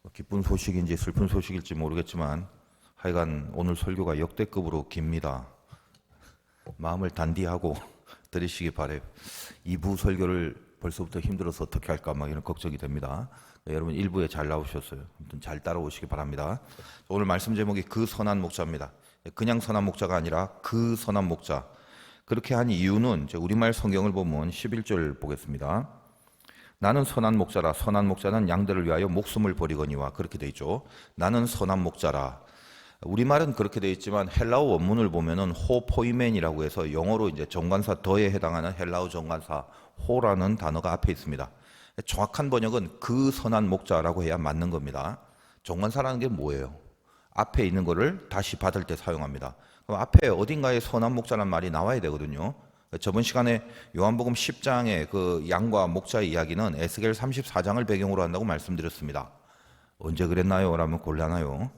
기쁜 소식인지 슬픈 소식일지 모르겠지만 하여간 오늘 설교가 역대급으로 깁니다. 마음을 단디하고 들으시기 바래요. 2부 설교를 벌써부터 힘들어서 어떻게 할까 막 이런 걱정이 됩니다. 여러분 1부에 잘 나오셨어요. 아무튼 잘 따라오시기 바랍니다. 오늘 말씀 제목이 그 선한 목자입니다. 그냥 선한 목자가 아니라 그 선한 목자. 그렇게 한 이유는 우리말 성경을 보면 11절 보겠습니다. 나는 선한 목자라. 선한 목자는 양들을 위하여 목숨을 버리거니와. 그렇게 돼 있죠. 나는 선한 목자라. 우리말은 그렇게 돼 있지만 헬라어 원문을 보면은 호포이멘이라고 해서 영어로 이제 정관사 더에 해당하는 헬라어 정관사 호라는 단어가 앞에 있습니다. 정확한 번역은 그 선한 목자라고 해야 맞는 겁니다. 정관사라는 게 뭐예요? 앞에 있는 거를 다시 받을 때 사용합니다. 그럼 앞에 어딘가에 선한 목자라는 말이 나와야 되거든요. 저번 시간에 요한복음 10장의 그 양과 목자의 이야기는 에스겔 34장을 배경으로 한다고 말씀드렸습니다. 언제 그랬나요? 라면 곤란하요.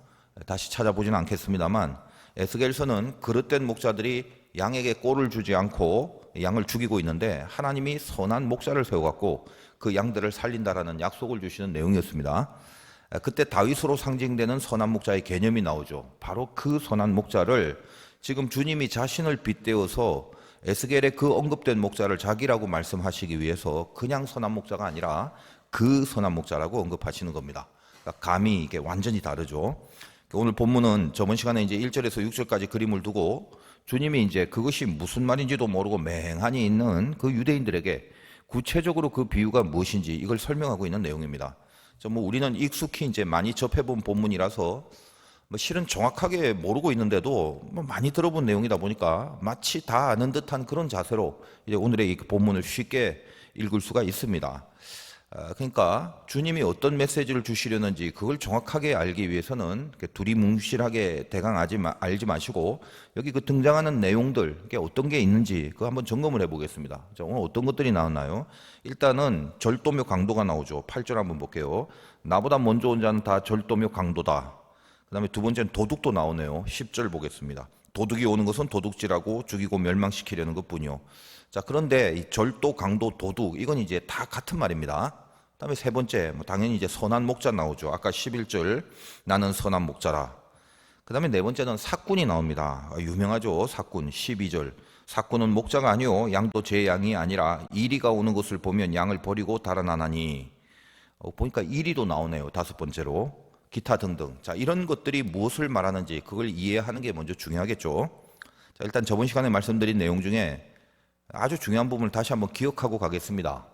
다시 찾아보지는 않겠습니다만 에스겔서는 그릇된 목자들이 양에게 꼴을 주지 않고 양을 죽이고 있는데 하나님이 선한 목자를 세워갖고 그 양들을 살린다라는 약속을 주시는 내용이었습니다. 그때 다윗으로 상징되는 선한 목자의 개념이 나오죠. 바로 그 선한 목자를 지금 주님이 자신을 빗대어서 에스겔의 그 언급된 목자를 자기라고 말씀하시기 위해서 그냥 선한 목자가 아니라 그 선한 목자라고 언급하시는 겁니다. 그러니까 감이 이게 완전히 다르죠. 오늘 본문은 저번 시간에 이제 1절에서 6절까지 그림을 두고 주님이 이제 그것이 무슨 말인지도 모르고 맹한히 있는 그 유대인들에게 구체적으로 그 비유가 무엇인지 이걸 설명하고 있는 내용입니다. 우리는 익숙히 이제 많이 접해본 본문이라서 실은 정확하게 모르고 있는데도 많이 들어본 내용이다 보니까 마치 다 아는 듯한 그런 자세로 이제 오늘의 이 본문을 쉽게 읽을 수가 있습니다. 그러니까 주님이 어떤 메시지를 주시려는지 그걸 정확하게 알기 위해서는 두리뭉실하게 대강 알지 마시고 여기 그 등장하는 내용들 어떤 게 있는지 그거 한번 점검을 해보겠습니다. 오늘 어떤 것들이 나왔나요? 일단은 절도며 강도가 나오죠. 8절 한번 볼게요. 나보다 먼저 온 자는 다 절도며 강도다. 그 다음에 두 번째는 도둑도 나오네요. 10절 보겠습니다. 도둑이 오는 것은 도둑질하고 죽이고 멸망시키려는 것뿐이요. 자, 그런데 이 절도, 강도, 도둑 이건 이제 다 같은 말입니다. 그다음에 세 번째 당연히 이제 선한 목자 나오죠. 아까 11절 나는 선한 목자라. 그다음에 네 번째는 사꾼이 나옵니다. 유명하죠. 사꾼 12절 사꾼은 목자가 아니요 양도 제 양이 아니라 이리가 오는 것을 보면 양을 버리고 달아나나니. 보니까 이리도 나오네요. 다섯 번째로. 기타 등등. 자, 이런 것들이 무엇을 말하는지 그걸 이해하는 게 먼저 중요하겠죠. 자, 일단 저번 시간에 말씀드린 내용 중에 아주 중요한 부분을 다시 한번 기억하고 가겠습니다.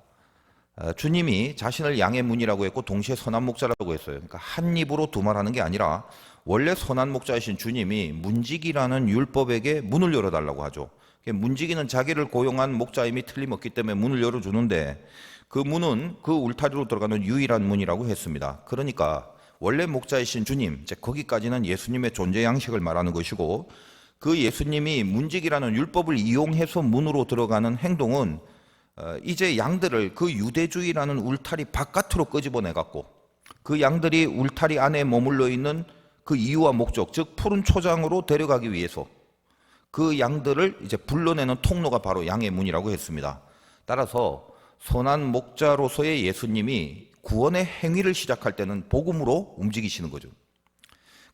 주님이 자신을 양의 문이라고 했고 동시에 선한 목자라고 했어요. 그러니까 한 입으로 두말하는 게 아니라 원래 선한 목자이신 주님이 문지기라는 율법에게 문을 열어달라고 하죠. 문지기는 자기를 고용한 목자임이 틀림없기 때문에 문을 열어주는데 그 문은 그 울타리로 들어가는 유일한 문이라고 했습니다. 그러니까 원래 목자이신 주님, 거기까지는 예수님의 존재 양식을 말하는 것이고 그 예수님이 문지기라는 율법을 이용해서 문으로 들어가는 행동은 이제 양들을 그 유대주의라는 울타리 바깥으로 끄집어내갖고 그 양들이 울타리 안에 머물러 있는 그 이유와 목적, 즉 푸른 초장으로 데려가기 위해서 그 양들을 이제 불러내는 통로가 바로 양의 문이라고 했습니다. 따라서 선한 목자로서의 예수님이 구원의 행위를 시작할 때는 복음으로 움직이시는 거죠.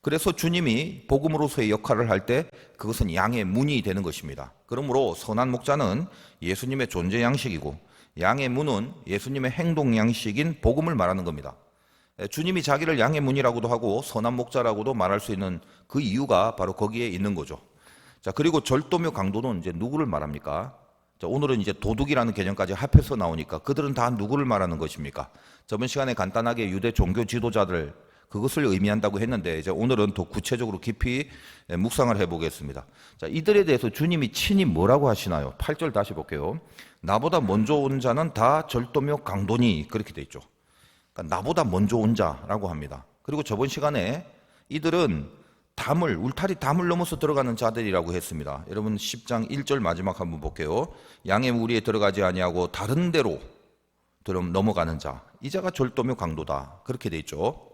그래서 주님이 복음으로서의 역할을 할 때 그것은 양의 문이 되는 것입니다. 그러므로 선한 목자는 예수님의 존재 양식이고 양의 문은 예수님의 행동 양식인 복음을 말하는 겁니다. 주님이 자기를 양의 문이라고도 하고 선한 목자라고도 말할 수 있는 그 이유가 바로 거기에 있는 거죠. 자, 그리고 절도며 강도는 이제 누구를 말합니까? 자, 오늘은 이제 도둑이라는 개념까지 합해서 나오니까 그들은 다 누구를 말하는 것입니까? 저번 시간에 간단하게 유대 종교 지도자들 그것을 의미한다고 했는데 이제 오늘은 더 구체적으로 깊이 묵상을 해보겠습니다. 자, 이들에 대해서 주님이 친히 뭐라고 하시나요? 8절 다시 볼게요. 나보다 먼저 온 자는 다 절도며 강도니. 그렇게 돼 있죠. 그러니까 나보다 먼저 온 자라고 합니다. 그리고 저번 시간에 이들은 울타리 담을 넘어서 들어가는 자들이라고 했습니다. 여러분 10장 1절 마지막 한번 볼게요. 양의 무리에 들어가지 아니하고 다른 데로 넘어가는 자. 이 자가 절도며 강도다. 그렇게 돼 있죠.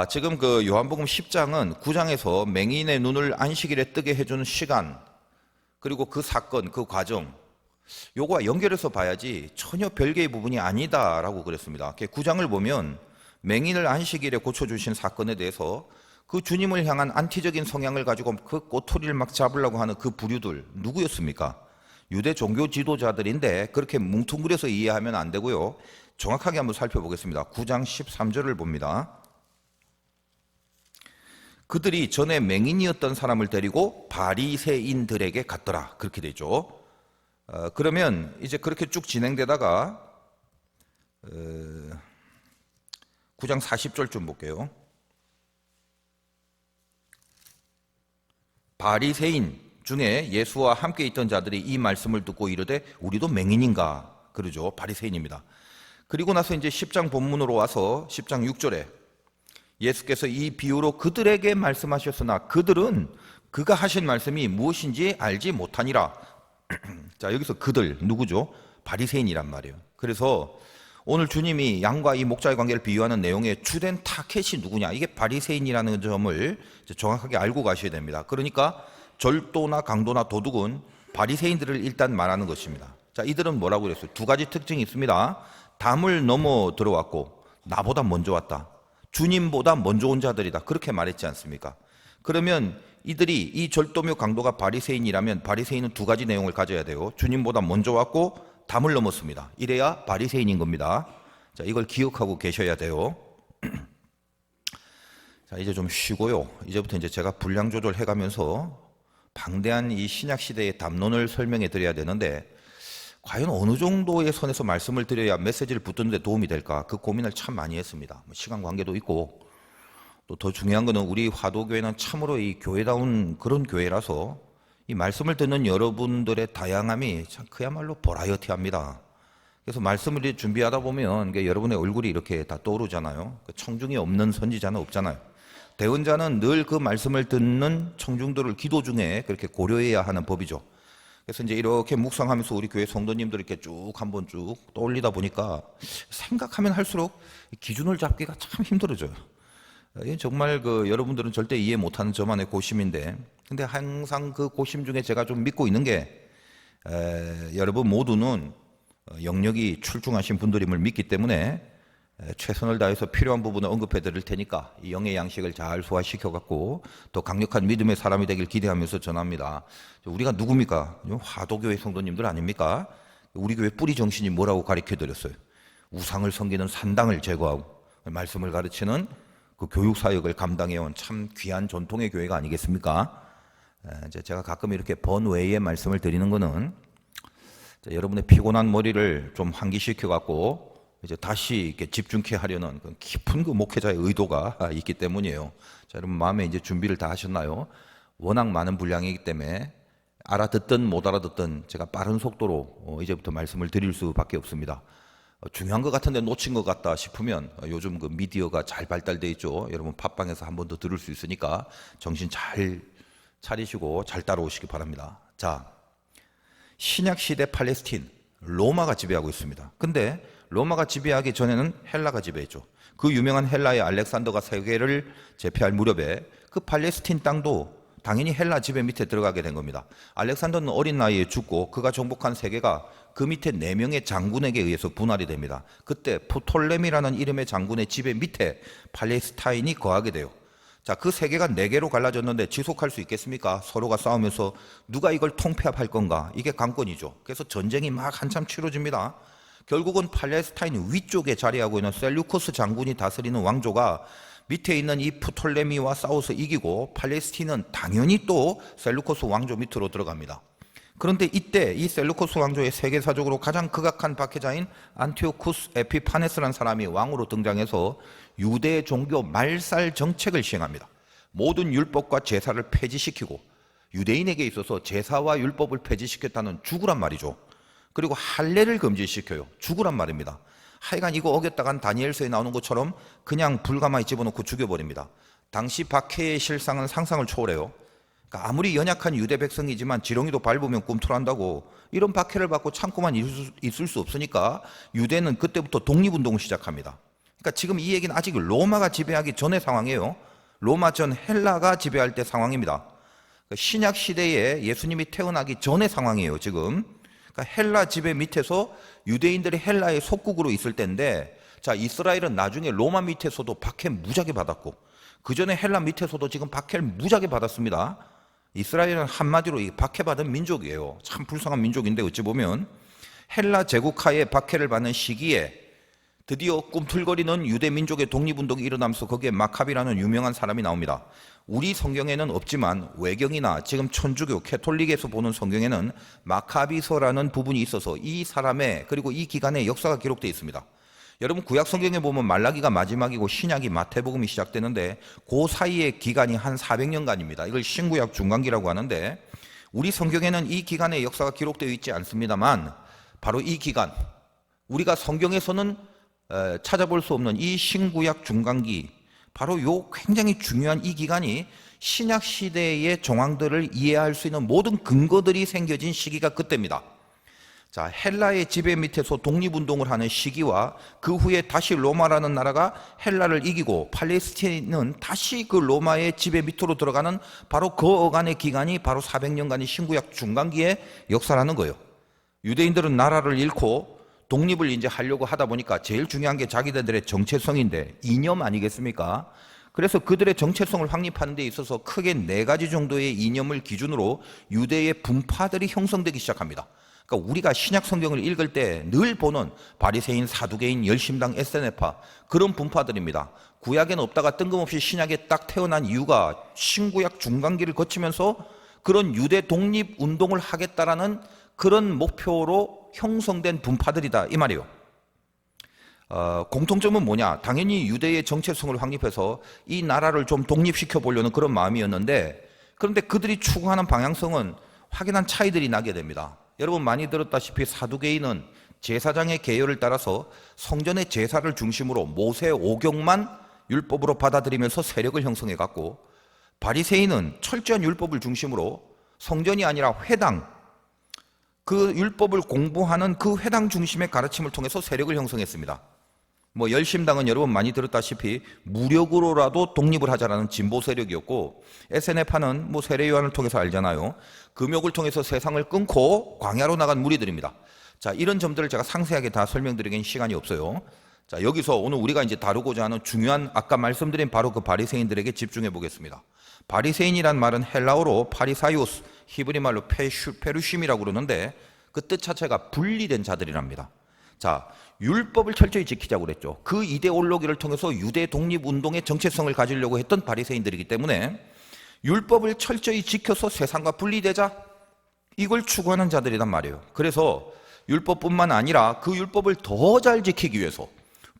지금 그 요한복음 10장은 9장에서 맹인의 눈을 안식일에 뜨게 해주는 시간, 그리고 그 사건, 그 과정, 요거와 연결해서 봐야지 전혀 별개의 부분이 아니다라고 그랬습니다. 9장을 보면 맹인을 안식일에 고쳐주신 사건에 대해서 그 주님을 향한 안티적인 성향을 가지고 그 꼬투리를 막 잡으려고 하는 그 부류들 누구였습니까? 유대 종교 지도자들인데 그렇게 뭉뚱그려서 이해하면 안 되고요. 정확하게 한번 살펴보겠습니다. 9장 13절을 봅니다. 그들이 전에 맹인이었던 사람을 데리고 바리새인들에게 갔더라. 그렇게 되죠. 그러면 이제 그렇게 쭉 진행되다가 9장 40절 좀 볼게요. 바리새인 중에 예수와 함께 있던 자들이 이 말씀을 듣고 이르되 우리도 맹인인가? 그러죠. 바리새인입니다. 그리고 나서 이제 10장 본문으로 와서 10장 6절에 예수께서 이 비유로 그들에게 말씀하셨으나 그들은 그가 하신 말씀이 무엇인지 알지 못하니라. 자, 여기서 그들 누구죠? 바리새인이란 말이에요. 그래서 오늘 주님이 양과 이 목자의 관계를 비유하는 내용의 주된 타켓이 누구냐? 이게 바리새인이라는 점을 정확하게 알고 가셔야 됩니다. 그러니까 절도나 강도나 도둑은 바리새인들을 일단 말하는 것입니다. 자, 이들은 뭐라고 그랬어요? 두 가지 특징이 있습니다. 담을 넘어 들어왔고 나보다 먼저 왔다. 주님보다 먼저 온 자들이다. 그렇게 말했지 않습니까? 그러면 이들이 이 절도며 강도가 바리새인이라면 바리새인은 두 가지 내용을 가져야 돼요. 주님보다 먼저 왔고 담을 넘었습니다. 이래야 바리새인인 겁니다. 자, 이걸 기억하고 계셔야 돼요. 자, 이제 좀 쉬고요. 이제부터 이제 제가 분량 조절해 가면서 방대한 이 신약 시대의 담론을 설명해 드려야 되는데 과연 어느 정도의 선에서 말씀을 드려야 메시지를 붙드는 데 도움이 될까? 그 고민을 참 많이 했습니다. 시간 관계도 있고 또 더 중요한 거는 우리 화도교회는 참으로 이 교회다운 그런 교회라서 이 말씀을 듣는 여러분들의 다양함이 참 그야말로 버라이어티합니다. 그래서 말씀을 준비하다 보면 여러분의 얼굴이 이렇게 다 떠오르잖아요. 청중이 없는 선지자는 없잖아요. 대언자는 늘 그 말씀을 듣는 청중들을 기도 중에 그렇게 고려해야 하는 법이죠. 그래서 이제 이렇게 묵상하면서 우리 교회 성도님들 이렇게 쭉 한번 쭉 떠올리다 보니까 생각하면 할수록 기준을 잡기가 참 힘들어져요. 이게 정말 여러분들은 절대 이해 못하는 저만의 고심인데, 근데 항상 그 고심 중에 제가 좀 믿고 있는 게 여러분 모두는 영역이 출중하신 분들임을 믿기 때문에 최선을 다해서 필요한 부분을 언급해 드릴 테니까 이 영의 양식을 잘 소화시켜 갖고 더 강력한 믿음의 사람이 되길 기대하면서 전합니다. 우리가 누굽니까? 화도교회 성도님들 아닙니까? 우리 교회 뿌리 정신이 뭐라고 가르쳐 드렸어요? 우상을 섬기는 산당을 제거하고 말씀을 가르치는 그 교육 사역을 감당해온 참 귀한 전통의 교회가 아니겠습니까? 이제 제가 가끔 이렇게 번외의 말씀을 드리는 거는 여러분의 피곤한 머리를 좀 환기시켜 갖고 이제 다시 이렇게 집중케 하려는 깊은 그 목회자의 의도가 있기 때문이에요. 자, 여러분 마음에 이제 준비를 다 하셨나요? 워낙 많은 분량이기 때문에 알아듣든 못 알아듣든 제가 빠른 속도로 이제부터 말씀을 드릴 수밖에 없습니다. 중요한 것 같은데 놓친 것 같다 싶으면 요즘 그 미디어가 잘 발달돼 있죠. 여러분 팟빵에서 한 번 더 들을 수 있으니까 정신 잘 차리시고 잘 따라오시기 바랍니다. 자, 신약 시대 팔레스틴 로마가 지배하고 있습니다. 근데 로마가 지배하기 전에는 헬라가 지배했죠. 그 유명한 헬라의 알렉산더가 세계를 제패할 무렵에 그 팔레스틴 땅도 당연히 헬라 지배 밑에 들어가게 된 겁니다. 알렉산더는 어린 나이에 죽고 그가 정복한 세계가 그 밑에 4명의 장군에게 의해서 분할이 됩니다. 그때 프톨레미라는 이름의 장군의 지배 밑에 팔레스타인이 거하게 돼요. 자, 그 세계가 4개로 갈라졌는데 지속할 수 있겠습니까? 서로가 싸우면서 누가 이걸 통폐합할 건가? 이게 관건이죠. 그래서 전쟁이 막 한참 치러집니다. 결국은 팔레스타인 위쪽에 자리하고 있는 셀루코스 장군이 다스리는 왕조가 밑에 있는 이 프톨레미와 싸워서 이기고 팔레스틴은 당연히 또 셀루코스 왕조 밑으로 들어갑니다. 그런데 이때 이 셀루코스 왕조의 세계사적으로 가장 극악한 박해자인 안티오쿠스 에피파네스라는 사람이 왕으로 등장해서 유대 종교 말살 정책을 시행합니다. 모든 율법과 제사를 폐지시키고 유대인에게 있어서 제사와 율법을 폐지시켰다는 죽으란 말이죠. 그리고 할례를 금지시켜요. 죽으란 말입니다. 하여간 이거 어겼다간 다니엘서에 나오는 것처럼 그냥 불가마에 집어넣고 죽여버립니다. 당시 박해의 실상은 상상을 초월해요. 그러니까 아무리 연약한 유대 백성이지만 지렁이도 밟으면 꿈틀한다고 이런 박해를 받고 참고만 있을 수 없으니까 유대는 그때부터 독립운동을 시작합니다. 그러니까 지금 이 얘기는 아직 로마가 지배하기 전의 상황이에요. 로마 전 헬라가 지배할 때 상황입니다. 그러니까 신약 시대에 예수님이 태어나기 전의 상황이에요, 지금. 그러니까 헬라 지배 밑에서 유대인들이 헬라의 속국으로 있을 때인데 자, 이스라엘은 나중에 로마 밑에서도 박해 무지하게 받았고 그 전에 헬라 밑에서도 지금 박해를 무지하게 받았습니다. 이스라엘은 한마디로 이 박해받은 민족이에요. 참 불쌍한 민족인데 어찌 보면 헬라 제국하에 박해를 받는 시기에 드디어 꿈틀거리는 유대 민족의 독립운동이 일어나면서 거기에 마카비라는 유명한 사람이 나옵니다. 우리 성경에는 없지만 외경이나 지금 천주교 캐톨릭에서 보는 성경에는 마카비서라는 부분이 있어서 이 사람의 그리고 이 기간의 역사가 기록되어 있습니다. 여러분 구약 성경에 보면 말라기가 마지막이고 신약이 마태복음이 시작되는데 그 사이의 기간이 한 400년간입니다. 이걸 신구약 중간기라고 하는데 우리 성경에는 이 기간의 역사가 기록되어 있지 않습니다만 바로 이 기간 우리가 성경에서는 찾아볼 수 없는 이 신구약 중간기 바로 요 굉장히 중요한 이 기간이 신약 시대의 정황들을 이해할 수 있는 모든 근거들이 생겨진 시기가 그때입니다. 자, 헬라의 지배 밑에서 독립운동을 하는 시기와 그 후에 다시 로마라는 나라가 헬라를 이기고 팔레스틴은 다시 그 로마의 지배 밑으로 들어가는 바로 그 어간의 기간이 바로 400년간의 신구약 중간기의 역사라는 거예요. 유대인들은 나라를 잃고 독립을 이제 하려고 하다 보니까 제일 중요한 게 자기들의 정체성인데 이념 아니겠습니까? 그래서 그들의 정체성을 확립하는 데 있어서 크게 4가지 정도의 이념을 기준으로 유대의 분파들이 형성되기 시작합니다. 그러니까 우리가 신약 성경을 읽을 때 늘 보는 바리새인, 사두개인, 열심당, 에세네파 그런 분파들입니다. 구약에는 없다가 뜬금없이 신약에 딱 태어난 이유가 신구약 중간기를 거치면서 그런 유대 독립 운동을 하겠다라는 그런 목표로 형성된 분파들이다 이 말이에요. 공통점은 뭐냐? 당연히 유대의 정체성을 확립해서 이 나라를 좀 독립시켜 보려는 그런 마음이었는데 그런데 그들이 추구하는 방향성은 확연한 차이들이 나게 됩니다. 여러분 많이 들었다시피 사두개인은 제사장의 계율을 따라서 성전의 제사를 중심으로 모세 오경만 율법으로 받아들이면서 세력을 형성해 갔고 바리새인은 철저한 율법을 중심으로 성전이 아니라 회당 그 율법을 공부하는 그 회당 중심의 가르침을 통해서 세력을 형성했습니다. 뭐 열심당은 여러분 많이 들었다시피 무력으로라도 독립을 하자라는 진보 세력이었고 에세네파는 뭐 세례요한을 통해서 알잖아요. 금욕을 통해서 세상을 끊고 광야로 나간 무리들입니다. 자, 이런 점들을 제가 상세하게 다 설명드리기엔 시간이 없어요. 자, 여기서 오늘 우리가 이제 다루고자 하는 중요한 아까 말씀드린 바로 그 바리새인들에게 집중해 보겠습니다. 바리새인이란 말은 헬라어로 파리사이오스, 히브리 말로 페루심이라고 그러는데 그 뜻 자체가 분리된 자들이랍니다. 자, 율법을 철저히 지키자고 그랬죠. 그 이데올로기를 통해서 유대 독립운동의 정체성을 가지려고 했던 바리새인들이기 때문에 율법을 철저히 지켜서 세상과 분리되자 이걸 추구하는 자들이란 말이에요. 그래서 율법뿐만 아니라 그 율법을 더 잘 지키기 위해서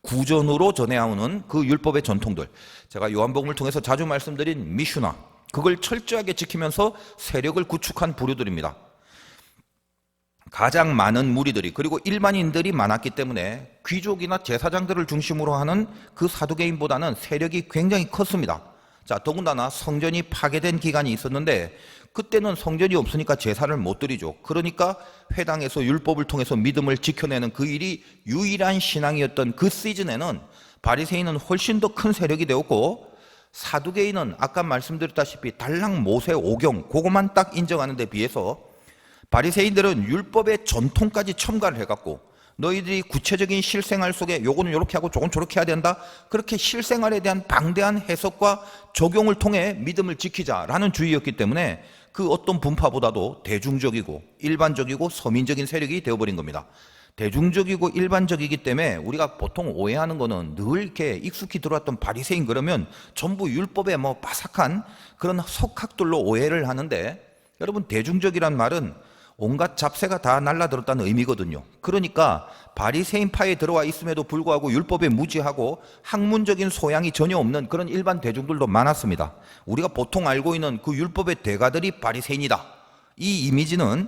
구전으로 전해오는 그 율법의 전통들 제가 요한복음을 통해서 자주 말씀드린 미슈나 그걸 철저하게 지키면서 세력을 구축한 부류들입니다. 가장 많은 무리들이 그리고 일반인들이 많았기 때문에 귀족이나 제사장들을 중심으로 하는 그 사두개인보다는 세력이 굉장히 컸습니다. 자, 더군다나 성전이 파괴된 기간이 있었는데 그때는 성전이 없으니까 제사를 못 드리죠. 그러니까 회당에서 율법을 통해서 믿음을 지켜내는 그 일이 유일한 신앙이었던 그 시즌에는 바리새인은 훨씬 더 큰 세력이 되었고 사두개인은 아까 말씀드렸다시피 달랑 모세 오경 그것만 딱 인정하는 데 비해서 바리새인들은 율법의 전통까지 첨가를 해갖고 너희들이 구체적인 실생활 속에 요거는 요렇게 하고 저건 저렇게 해야 된다 그렇게 실생활에 대한 방대한 해석과 적용을 통해 믿음을 지키자라는 주의였기 때문에 그 어떤 분파보다도 대중적이고 일반적이고 서민적인 세력이 되어버린 겁니다. 대중적이고 일반적이기 때문에 우리가 보통 오해하는 거는 늘 이렇게 익숙히 들어왔던 바리새인 그러면 전부 율법에 뭐 빠삭한 그런 석학들로 오해를 하는데 여러분 대중적이란 말은 온갖 잡새가 다 날라들었다는 의미거든요. 그러니까 바리새인파에 들어와 있음에도 불구하고 율법에 무지하고 학문적인 소양이 전혀 없는 그런 일반 대중들도 많았습니다. 우리가 보통 알고 있는 그 율법의 대가들이 바리새인이다. 이 이미지는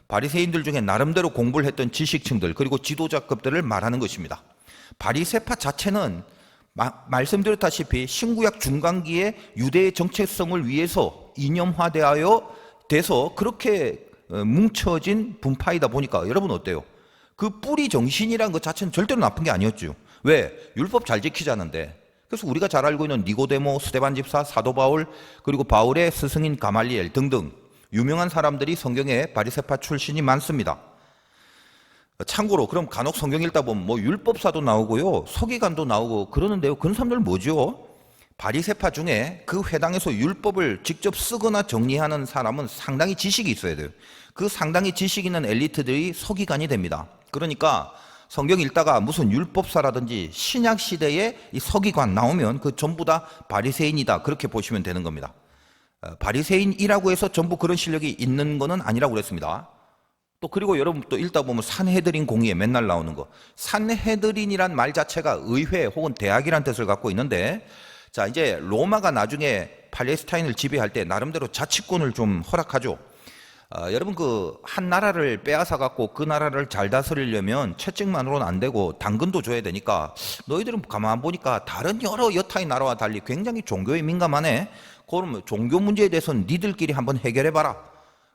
바리새인들 중에 나름대로 공부를 했던 지식층들 그리고 지도자급들을 말하는 것입니다. 바리새파 자체는 말씀드렸다시피 신구약 중간기에 유대의 정체성을 위해서 이념화되어 돼서 그렇게 뭉쳐진 분파이다 보니까 여러분 어때요? 그 뿌리 정신이란 것 자체는 절대로 나쁜 게 아니었죠. 왜? 율법 잘 지키자는데. 그래서 우리가 잘 알고 있는 니고데모, 스데반 집사, 사도 바울 그리고 바울의 스승인 가말리엘 등등 유명한 사람들이 성경에 바리새파 출신이 많습니다. 참고로 그럼 간혹 성경 읽다 보면 뭐 율법사도 나오고요, 서기관도 나오고 그러는데요. 그런 사람들 뭐죠? 바리새파 중에 그 회당에서 율법을 직접 쓰거나 정리하는 사람은 상당히 지식이 있어야 돼요. 그 상당히 지식 있는 엘리트들이 서기관이 됩니다. 그러니까 성경 읽다가 무슨 율법사라든지 신약 시대에 이 서기관 나오면 그 전부 다 바리새인이다, 그렇게 보시면 되는 겁니다. 바리새인이라고 해서 전부 그런 실력이 있는 거는 아니라고 그랬습니다. 또 그리고 여러분 또 읽다 보면 산헤드린 공의에 맨날 나오는 거, 산헤드린이란 말 자체가 의회 혹은 대학이란 뜻을 갖고 있는데, 자, 이제 로마가 나중에 팔레스타인을 지배할 때 나름대로 자치권을 좀 허락하죠. 여러분 그 한 나라를 빼앗아 갖고 그 나라를 잘 다스리려면 채찍만으로는 안 되고 당근도 줘야 되니까, 너희들은 가만 보니까 다른 여러 여타의 나라와 달리 굉장히 종교에 민감하네. 그러면 종교 문제에 대해서는 니들끼리 한번 해결해 봐라.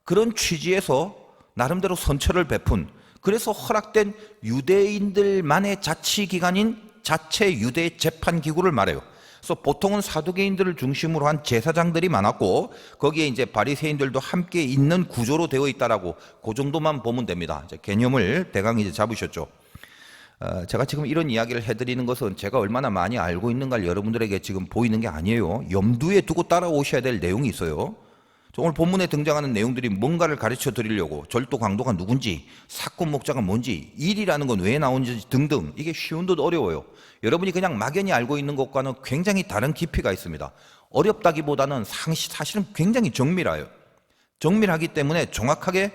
그런 취지에서 나름대로 선처를 베푼, 그래서 허락된 유대인들만의 자치기관인 자체 유대 재판기구를 말해요. 그래서 보통은 사두개인들을 중심으로 한 제사장들이 많았고, 거기에 이제 바리새인들도 함께 있는 구조로 되어 있다라고, 그 정도만 보면 됩니다. 이제 개념을 대강 이제 잡으셨죠. 제가 지금 이런 이야기를 해드리는 것은 제가 얼마나 많이 알고 있는가를 여러분들에게 지금 보이는 게 아니에요. 염두에 두고 따라오셔야 될 내용이 있어요. 오늘 본문에 등장하는 내용들이 뭔가를 가르쳐 드리려고, 절도 강도가 누군지, 사건 목자가 뭔지, 일이라는 건 왜 나오는지 등등, 이게 쉬운 듯 어려워요. 여러분이 그냥 막연히 알고 있는 것과는 굉장히 다른 깊이가 있습니다. 어렵다기보다는 사실은 굉장히 정밀해요. 정밀하기 때문에 정확하게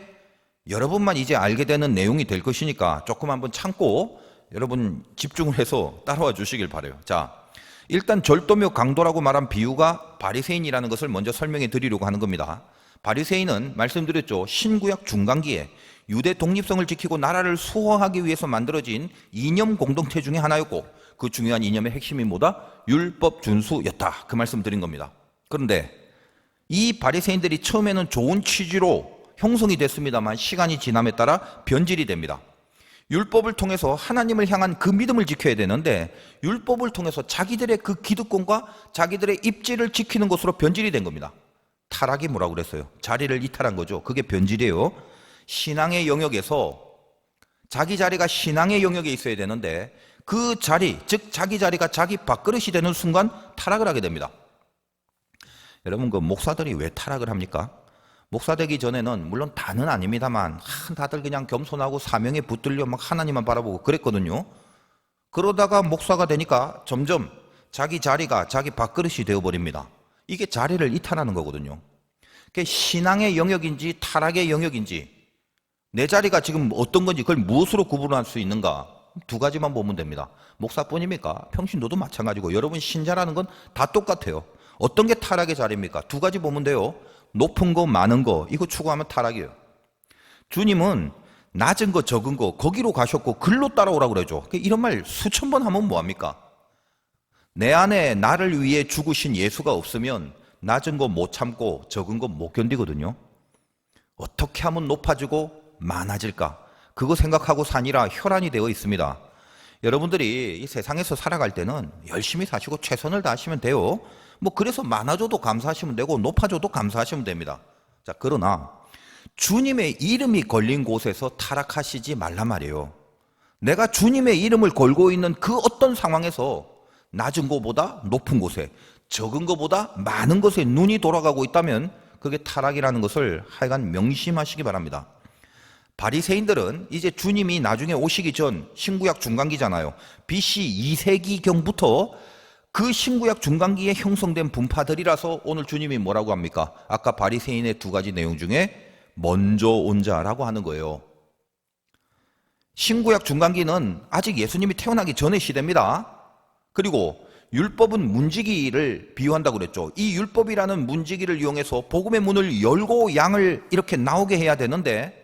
여러분만 이제 알게 되는 내용이 될 것이니까 조금 한번 참고 여러분 집중을 해서 따라와 주시길 바라요. 자, 일단 절도며 강도라고 말한 비유가 바리새인이라는 것을 먼저 설명해 드리려고 하는 겁니다. 바리새인은 말씀드렸죠. 신구약 중간기에 유대 독립성을 지키고 나라를 수호하기 위해서 만들어진 이념 공동체 중에 하나였고, 그 중요한 이념의 핵심이 뭐다? 율법 준수였다. 그 말씀 드린 겁니다. 그런데 이 바리새인들이 처음에는 좋은 취지로 형성이 됐습니다만 시간이 지남에 따라 변질이 됩니다. 율법을 통해서 하나님을 향한 그 믿음을 지켜야 되는데, 율법을 통해서 자기들의 그 기득권과 자기들의 입지를 지키는 것으로 변질이 된 겁니다. 타락이 뭐라고 그랬어요? 자리를 이탈한 거죠. 그게 변질이에요. 신앙의 영역에서 자기 자리가 신앙의 영역에 있어야 되는데, 그 자리, 즉 자기 자리가 자기 밥그릇이 되는 순간 타락을 하게 됩니다. 여러분, 그 목사들이 왜 타락을 합니까? 목사 되기 전에는 물론 다는 아닙니다만 다들 그냥 겸손하고 사명에 붙들려 막 하나님만 바라보고 그랬거든요. 그러다가 목사가 되니까 점점 자기 자리가 자기 밥그릇이 되어버립니다. 이게 자리를 이탈하는 거거든요. 그게 신앙의 영역인지 타락의 영역인지, 내 자리가 지금 어떤 건지 그걸 무엇으로 구분할 수 있는가, 두 가지만 보면 됩니다. 목사뿐입니까? 평신도도 마찬가지고, 여러분 신자라는 건 다 똑같아요. 어떤 게 타락의 자리입니까? 두 가지 보면 돼요. 높은 거, 많은 거, 이거 추구하면 타락이에요. 주님은 낮은 거, 적은 거, 거기로 가셨고 글로 따라오라고 그러죠. 이런 말 수천 번 하면 뭐합니까? 내 안에 나를 위해 죽으신 예수가 없으면 낮은 거 못 참고 적은 거 못 견디거든요. 어떻게 하면 높아지고 많아질까? 그거 생각하고 사니라 혈안이 되어 있습니다. 여러분들이 이 세상에서 살아갈 때는 열심히 사시고 최선을 다하시면 돼요. 뭐 그래서 많아져도 감사하시면 되고 높아져도 감사하시면 됩니다. 자, 그러나 주님의 이름이 걸린 곳에서 타락하시지 말란 말이에요. 내가 주님의 이름을 걸고 있는 그 어떤 상황에서 낮은 것보다 높은 곳에, 적은 것보다 많은 것에 눈이 돌아가고 있다면 그게 타락이라는 것을 하여간 명심하시기 바랍니다. 바리새인들은 이제 주님이 나중에 오시기 전 신구약 중간기잖아요. BC 2세기경부터 그 신구약 중간기에 형성된 분파들이라서 오늘 주님이 뭐라고 합니까? 아까 바리새인의 두 가지 내용 중에 먼저 온 자라고 하는 거예요. 신구약 중간기는 아직 예수님이 태어나기 전의 시대입니다. 그리고 율법은 문지기를 비유한다고 그랬죠. 이 율법이라는 문지기를 이용해서 복음의 문을 열고 양을 이렇게 나오게 해야 되는데,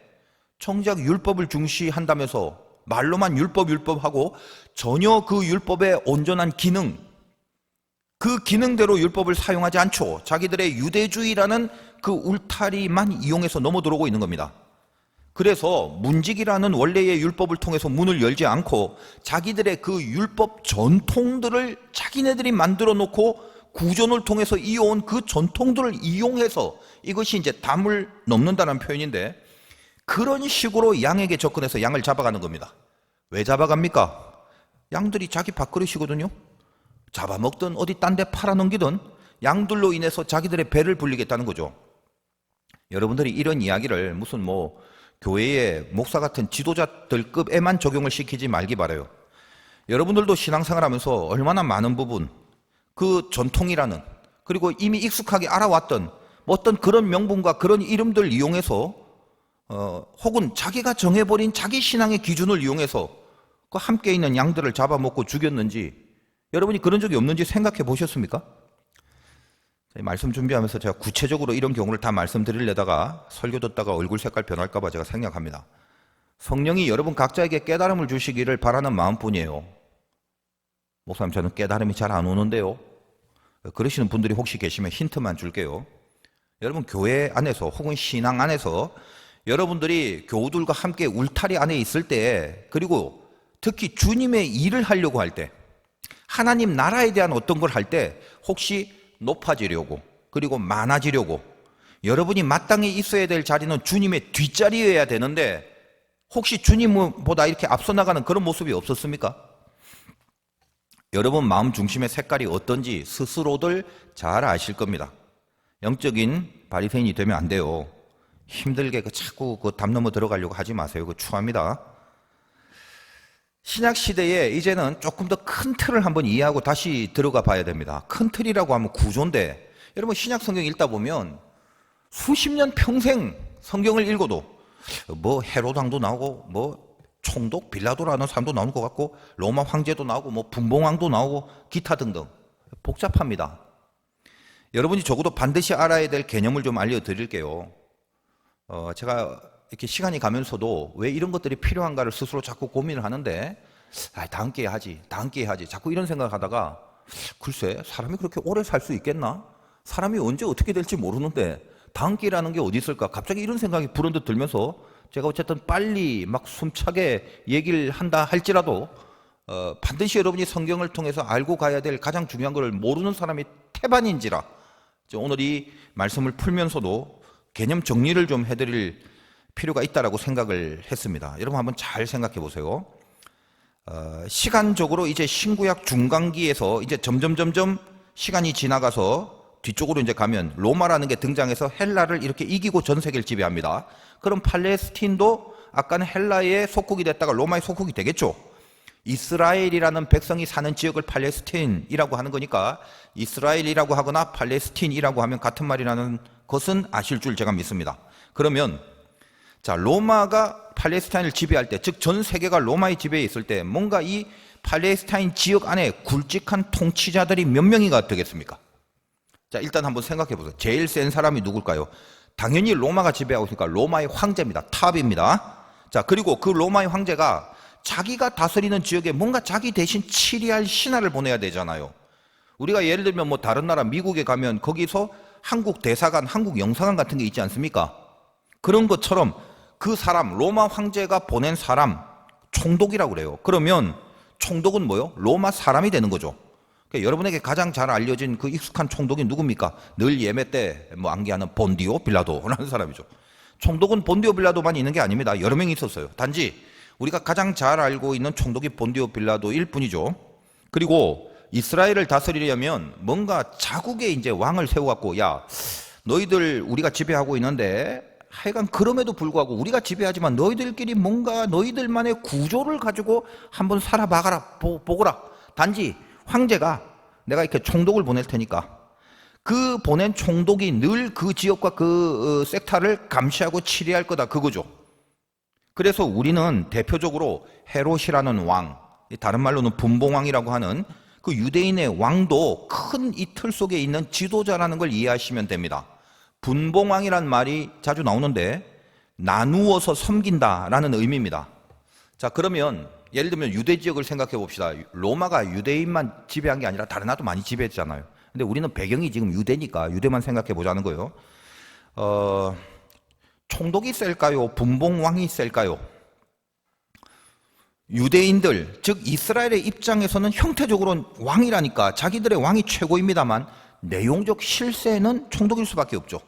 정작 율법을 중시한다면서 말로만 율법하고 전혀 그 율법의 온전한 기능, 그 기능대로 율법을 사용하지 않죠. 자기들의 유대주의라는 그 울타리만 이용해서 넘어들어오고 있는 겁니다. 그래서 문지기라는 원래의 율법을 통해서 문을 열지 않고 자기들의 그 율법 전통들을 자기네들이 만들어 놓고 구전을 통해서 이어온 그 전통들을 이용해서, 이것이 이제 담을 넘는다는 표현인데, 그런 식으로 양에게 접근해서 양을 잡아가는 겁니다. 왜 잡아갑니까? 양들이 자기 밥그릇이거든요. 잡아먹든 어디 딴 데 팔아넘기든 양들로 인해서 자기들의 배를 불리겠다는 거죠. 여러분들이 이런 이야기를 무슨 교회의 목사 같은 지도자들급에만 적용을 시키지 말기 바라요. 여러분들도 신앙생활 하면서 얼마나 많은 부분, 그 전통이라는, 그리고 이미 익숙하게 알아왔던 어떤 그런 명분과 그런 이름들 이용해서 혹은 자기가 정해버린 자기 신앙의 기준을 이용해서 그 함께 있는 양들을 잡아먹고 죽였는지, 여러분이 그런 적이 없는지 생각해 보셨습니까? 말씀 준비하면서 제가 구체적으로 이런 경우를 다 말씀드리려다가 설교 듣다가 얼굴 색깔 변할까 봐 제가 생략합니다. 성령이 여러분 각자에게 깨달음을 주시기를 바라는 마음뿐이에요. 목사님, 저는 깨달음이 잘 안 오는데요. 그러시는 분들이 혹시 계시면 힌트만 줄게요. 여러분 교회 안에서 혹은 신앙 안에서 여러분들이 교우들과 함께 울타리 안에 있을 때, 그리고 특히 주님의 일을 하려고 할 때, 하나님 나라에 대한 어떤 걸 할 때 혹시 높아지려고, 그리고 많아지려고, 여러분이 마땅히 있어야 될 자리는 주님의 뒷자리여야 되는데 혹시 주님보다 이렇게 앞서 나가는 그런 모습이 없었습니까? 여러분 마음 중심의 색깔이 어떤지 스스로들 잘 아실 겁니다. 영적인 바리새인이 되면 안 돼요. 힘들게 자꾸 그 담 넘어 들어가려고 하지 마세요. 그거 추합니다. 신약 시대에 이제는 조금 더 큰 틀을 한번 이해하고 다시 들어가 봐야 됩니다. 큰 틀이라고 하면 구조인데, 여러분 신약 성경 읽다 보면 수십 년 평생 성경을 읽어도 헤롯 왕도 나오고 총독 빌라도라는 사람도 나오는 것 같고, 로마 황제도 나오고 분봉왕도 나오고 기타 등등 복잡합니다. 여러분이 적어도 반드시 알아야 될 개념을 좀 알려드릴게요. 제가 이렇게 시간이 가면서도 왜 이런 것들이 필요한가를 스스로 자꾸 고민을 하는데, 다음 기회에 하지 자꾸 이런 생각을 하다가, 글쎄 사람이 그렇게 오래 살 수 있겠나? 사람이 언제 어떻게 될지 모르는데 다음 기회라는 게 어디 있을까? 갑자기 이런 생각이 불현듯 들면서 제가 어쨌든 빨리 막 숨차게 얘기를 한다 할지라도 반드시 여러분이 성경을 통해서 알고 가야 될 가장 중요한 걸 모르는 사람이 태반인지라 오늘 이 말씀을 풀면서도 개념 정리를 좀 해드릴 필요가 있다라고 생각을 했습니다. 여러분 한번 잘 생각해 보세요. 시간적으로 이제 신구약 중간기에서 이제 점점 시간이 지나가서 뒤쪽으로 이제 가면 로마라는 게 등장해서 헬라를 이렇게 이기고 전 세계를 지배합니다. 그럼 팔레스틴도 아까는 헬라의 속국이 됐다가 로마의 속국이 되겠죠. 이스라엘이라는 백성이 사는 지역을 팔레스틴이라고 하는 거니까 이스라엘이라고 하거나 팔레스틴이라고 하면 같은 말이라는 것은 아실 줄 제가 믿습니다. 그러면 자, 로마가 팔레스타인을 지배할 때, 즉 전 세계가 로마의 지배에 있을 때 뭔가 이 팔레스타인 지역 안에 굵직한 통치자들이 몇 명이가 되겠습니까? 자, 일단 한번 생각해 보세요. 제일 센 사람이 누굴까요? 당연히 로마가 지배하고 있으니까 로마의 황제입니다. 탑입니다. 자, 그리고 그 로마의 황제가 자기가 다스리는 지역에 뭔가 자기 대신 치리할 신하를 보내야 되잖아요. 우리가 예를 들면 다른 나라 미국에 가면 거기서 한국 대사관, 한국 영사관 같은 게 있지 않습니까? 그런 것처럼 그 사람, 로마 황제가 보낸 사람, 총독이라고 그래요. 그러면 총독은 뭐요? 로마 사람이 되는 거죠. 그러니까 여러분에게 가장 잘 알려진 그 익숙한 총독이 누굽니까? 늘 예매 때 암기하는 본디오 빌라도라는 사람이죠. 총독은 본디오 빌라도만 있는 게 아닙니다. 여러 명이 있었어요. 단지 우리가 가장 잘 알고 있는 총독이 본디오 빌라도일 뿐이죠. 그리고 이스라엘을 다스리려면 뭔가 자국에 이제 왕을 세워갖고, 야, 너희들 우리가 지배하고 있는데 하여간 그럼에도 불구하고 우리가 지배하지만 너희들끼리 뭔가 너희들만의 구조를 가지고 한번 살아봐라, 보거라. 단지 황제가 내가 이렇게 총독을 보낼 테니까 그 보낸 총독이 늘 그 지역과 그 섹터를 감시하고 치리할 거다, 그거죠. 그래서 우리는 대표적으로 헤롯이라는 왕, 다른 말로는 분봉왕이라고 하는 그 유대인의 왕도 큰 이 틀 속에 있는 지도자라는 걸 이해하시면 됩니다. 분봉왕이란 말이 자주 나오는데 나누어서 섬긴다라는 의미입니다. 자, 그러면 예를 들면 유대 지역을 생각해 봅시다. 로마가 유대인만 지배한 게 아니라 다른 나라도 많이 지배했잖아요. 근데 우리는 배경이 지금 유대니까 유대만 생각해 보자는 거예요. 총독이 셀까요? 분봉왕이 셀까요? 유대인들, 즉 이스라엘의 입장에서는 형태적으로는 왕이라니까 자기들의 왕이 최고입니다만 내용적 실세는 총독일 수밖에 없죠.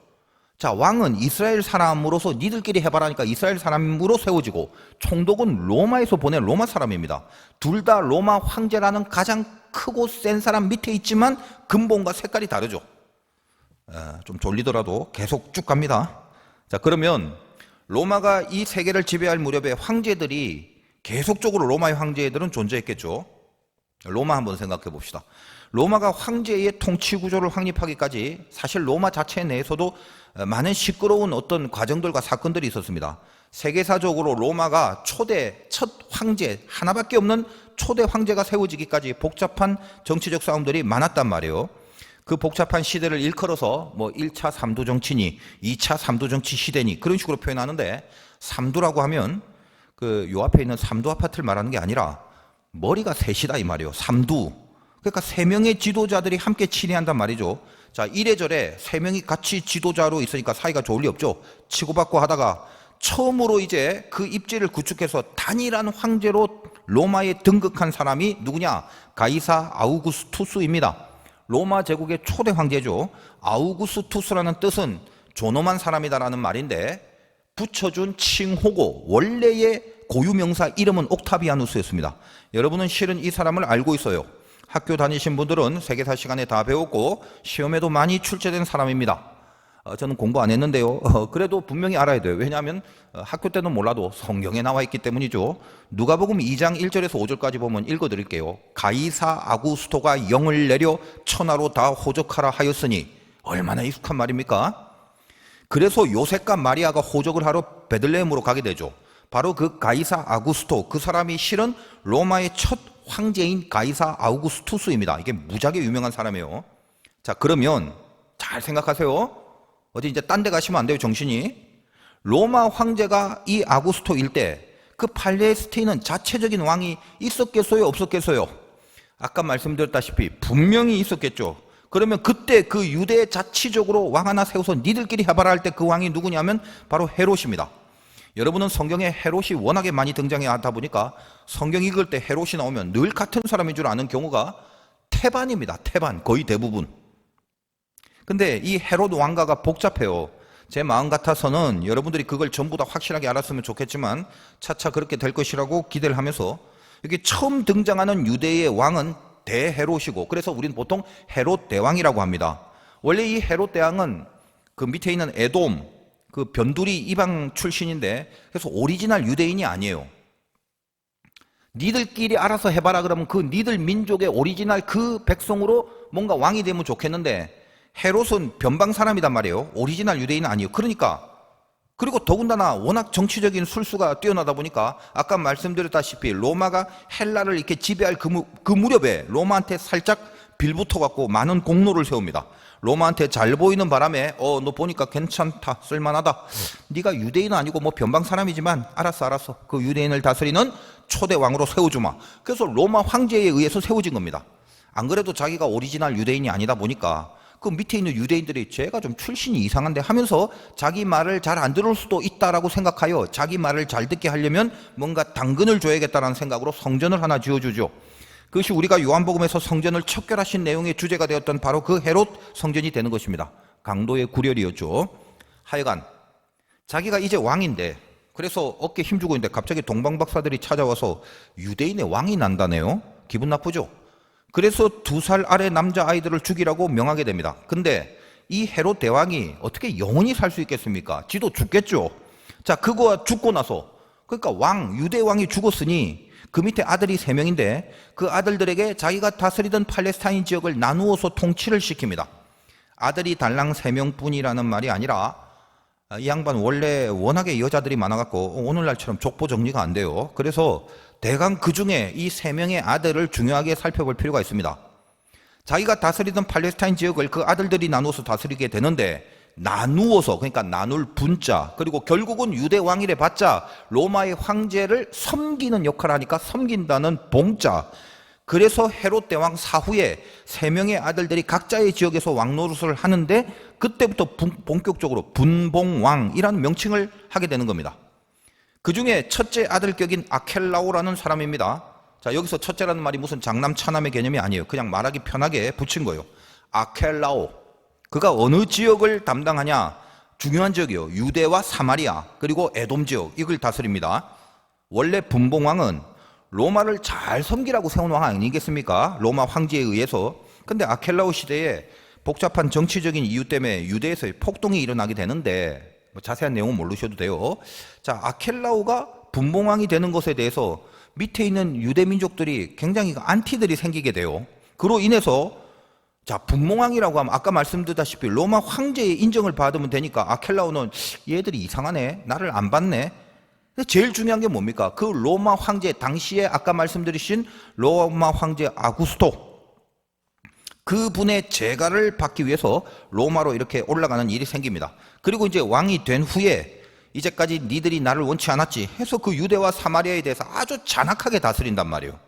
자, 왕은 이스라엘 사람으로서 니들끼리 해봐라니까 이스라엘 사람으로 세워지고 총독은 로마에서 보낸 로마 사람입니다. 둘 다 로마 황제라는 가장 크고 센 사람 밑에 있지만 근본과 색깔이 다르죠. 좀 졸리더라도 계속 쭉 갑니다. 자, 그러면 로마가 이 세계를 지배할 무렵에 황제들이 계속적으로 로마의 황제들은 존재했겠죠. 로마 한번 생각해 봅시다. 로마가 황제의 통치 구조를 확립하기까지 사실 로마 자체 내에서도 많은 시끄러운 어떤 과정들과 사건들이 있었습니다. 세계사적으로 로마가 첫 황제, 하나밖에 없는 초대 황제가 세워지기까지 복잡한 정치적 싸움들이 많았단 말이에요. 그 복잡한 시대를 일컬어서 뭐 1차 삼두 정치니 2차 삼두 정치 시대니 그런 식으로 표현하는데, 삼두라고 하면 그 요 앞에 있는 삼두 아파트를 말하는 게 아니라 머리가 셋이다 이 말이에요. 삼두. 그러니까 세 명의 지도자들이 함께 친애한단 말이죠. 자, 이래저래 세 명이 같이 지도자로 있으니까 사이가 좋을 리 없죠. 치고받고 하다가 처음으로 이제 그 입지를 구축해서 단일한 황제로 로마에 등극한 사람이 누구냐? 가이사 아우구스투스입니다. 로마 제국의 초대 황제죠. 아우구스투스라는 뜻은 존엄한 사람이다라는 말인데 붙여준 칭호고 원래의 고유명사 이름은 옥타비아누스였습니다. 여러분은 실은 이 사람을 알고 있어요. 학교 다니신 분들은 세계사 시간에 다 배웠고 시험에도 많이 출제된 사람입니다. 저는 공부 안 했는데요. 그래도 분명히 알아야 돼요. 왜냐하면 학교 때는 몰라도 성경에 나와 있기 때문이죠. 누가복음 2장 1절에서 5절까지 보면 읽어드릴게요. 가이사 아구스토가 영을 내려 천하로 다 호적하라 하였으니, 얼마나 익숙한 말입니까? 그래서 요셉과 마리아가 호적을 하러 베들레헴으로 가게 되죠. 바로 그 가이사 아구스토, 그 사람이 실은 로마의 첫 황제인 가이사 아우구스투스입니다. 이게 무지하게 유명한 사람이에요. 자, 그러면 잘 생각하세요. 어디 이제 딴 데 가시면 안 돼요, 정신이. 로마 황제가 이 아구스토일 때 그 팔레스타인은 자체적인 왕이 있었겠어요, 없었겠어요? 아까 말씀드렸다시피 분명히 있었겠죠. 그러면 그때 그 유대 자치적으로 왕 하나 세워서 니들끼리 해봐라 할 때 그 왕이 누구냐면 바로 헤롯입니다. 여러분은 성경에 헤롯이 워낙에 많이 등장해 하다 보니까 성경 읽을 때 헤롯이 나오면 늘 같은 사람인 줄 아는 경우가 태반입니다. 태반, 거의 대부분. 근데 이 헤롯 왕가가 복잡해요. 제 마음 같아서는 여러분들이 그걸 전부 다 확실하게 알았으면 좋겠지만 차차 그렇게 될 것이라고 기대를 하면서, 여기 처음 등장하는 유대의 왕은 대헤롯이고, 그래서 우리는 보통 헤롯 대왕이라고 합니다. 원래 이 헤롯 대왕은 그 밑에 있는 에돔, 그 변두리 이방 출신인데, 그래서 오리지널 유대인이 아니에요. 니들끼리 알아서 해봐라 그러면 그 니들 민족의 오리지널 그 백성으로 뭔가 왕이 되면 좋겠는데, 헤롯은 변방 사람이단 말이에요. 오리지널 유대인은 아니에요. 그러니까, 그리고 더군다나 워낙 정치적인 술수가 뛰어나다 보니까 아까 말씀드렸다시피 로마가 헬라를 이렇게 지배할 그 무렵에 로마한테 살짝 빌붙어갖고 많은 공로를 세웁니다. 로마한테 잘 보이는 바람에 너 보니까 괜찮다, 쓸만하다, 네가 유대인은 아니고 뭐 변방 사람이지만 알았어 그 유대인을 다스리는 초대 왕으로 세워주마. 그래서 로마 황제에 의해서 세워진 겁니다. 안 그래도 자기가 오리지널 유대인이 아니다 보니까 그 밑에 있는 유대인들이 쟤가 좀 출신이 이상한데 하면서 자기 말을 잘 안 들을 수도 있다라고 생각하여 자기 말을 잘 듣게 하려면 뭔가 당근을 줘야겠다라는 생각으로 성전을 하나 지어주죠. 그것이 우리가 요한복음에서 성전을 척결하신 내용의 주제가 되었던 바로 그 헤롯 성전이 되는 것입니다. 강도의 구렬이었죠. 하여간 자기가 이제 왕인데, 그래서 어깨 힘주고 있는데 갑자기 동방박사들이 찾아와서 유대인의 왕이 난다네요. 기분 나쁘죠? 그래서 2살 아래 남자아이들을 죽이라고 명하게 됩니다. 근데 이 헤롯 대왕이 어떻게 영원히 살 수 있겠습니까? 지도 죽겠죠. 자, 그거 죽고 나서, 그러니까 유대 왕이 죽었으니 그 밑에 아들이 3명인데 그 아들들에게 자기가 다스리던 팔레스타인 지역을 나누어서 통치를 시킵니다. 아들이 달랑 3명뿐이라는 말이 아니라 이 양반 원래 워낙에 여자들이 많아갖고 오늘날처럼 족보 정리가 안 돼요. 그래서 대강 그 중에 이 3명의 아들을 중요하게 살펴볼 필요가 있습니다. 자기가 다스리던 팔레스타인 지역을 그 아들들이 나누어서 다스리게 되는데, 나누어서, 그러니까 나눌 분자, 그리고 결국은 유대 왕이래 봤자 로마의 황제를 섬기는 역할을 하니까 섬긴다는 봉자. 그래서 헤롯 대왕 사후에 3명의 아들들이 각자의 지역에서 왕 노릇을 하는데, 그때부터 본격적으로 분봉왕이라는 명칭을 하게 되는 겁니다. 그 중에 첫째 아들격인 아켈라오라는 사람입니다. 자, 여기서 첫째라는 말이 무슨 장남 차남의 개념이 아니에요. 그냥 말하기 편하게 붙인 거예요. 아켈라오. 그가 어느 지역을 담당하냐? 중요한 지역이요. 유대와 사마리아 그리고 에돔 지역 이걸 다스립니다. 원래 분봉왕은 로마를 잘 섬기라고 세운 왕 아니겠습니까? 로마 황제에 의해서. 근데 아켈라오 시대에 복잡한 정치적인 이유 때문에 유대에서 폭동이 일어나게 되는데 뭐 자세한 내용은 모르셔도 돼요. 자, 아켈라오가 분봉왕이 되는 것에 대해서 밑에 있는 유대 민족들이 굉장히 안티들이 생기게 돼요. 그로 인해서 자, 분봉왕이라고 하면 아까 말씀드렸다시피 로마 황제의 인정을 받으면 되니까 아켈라오는 얘들이 이상하네, 나를 안 받네. 제일 중요한 게 뭡니까? 그 로마 황제 당시에 아까 말씀드리신 로마 황제 아구스토 그분의 재가를 받기 위해서 로마로 이렇게 올라가는 일이 생깁니다. 그리고 이제 왕이 된 후에 이제까지 니들이 나를 원치 않았지 해서 그 유대와 사마리아에 대해서 아주 잔악하게 다스린단 말이에요.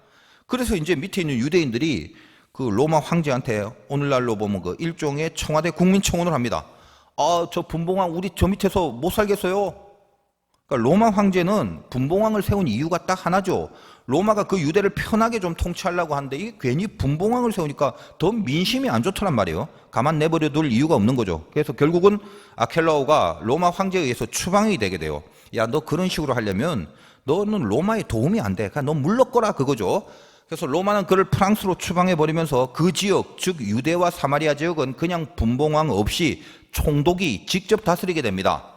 그래서 이제 밑에 있는 유대인들이 그 로마 황제한테 오늘날로 보면 그 일종의 청와대 국민청원을 합니다. 아, 저 분봉왕 우리 저 밑에서 못 살겠어요. 그러니까 로마 황제는 분봉왕을 세운 이유가 딱 하나죠. 로마가 그 유대를 편하게 좀 통치하려고 하는데 이게 괜히 분봉왕을 세우니까 더 민심이 안 좋더란 말이에요. 가만 내버려 둘 이유가 없는 거죠. 그래서 결국은 아켈라오가 로마 황제에 의해서 추방이 되게 돼요. 야, 너 그런 식으로 하려면 너는 로마에 도움이 안 돼. 그러니까 너 물러거라 그거죠. 그래서 로마는 그를 프랑스로 추방해버리면서 그 지역, 즉 유대와 사마리아 지역은 그냥 분봉왕 없이 총독이 직접 다스리게 됩니다.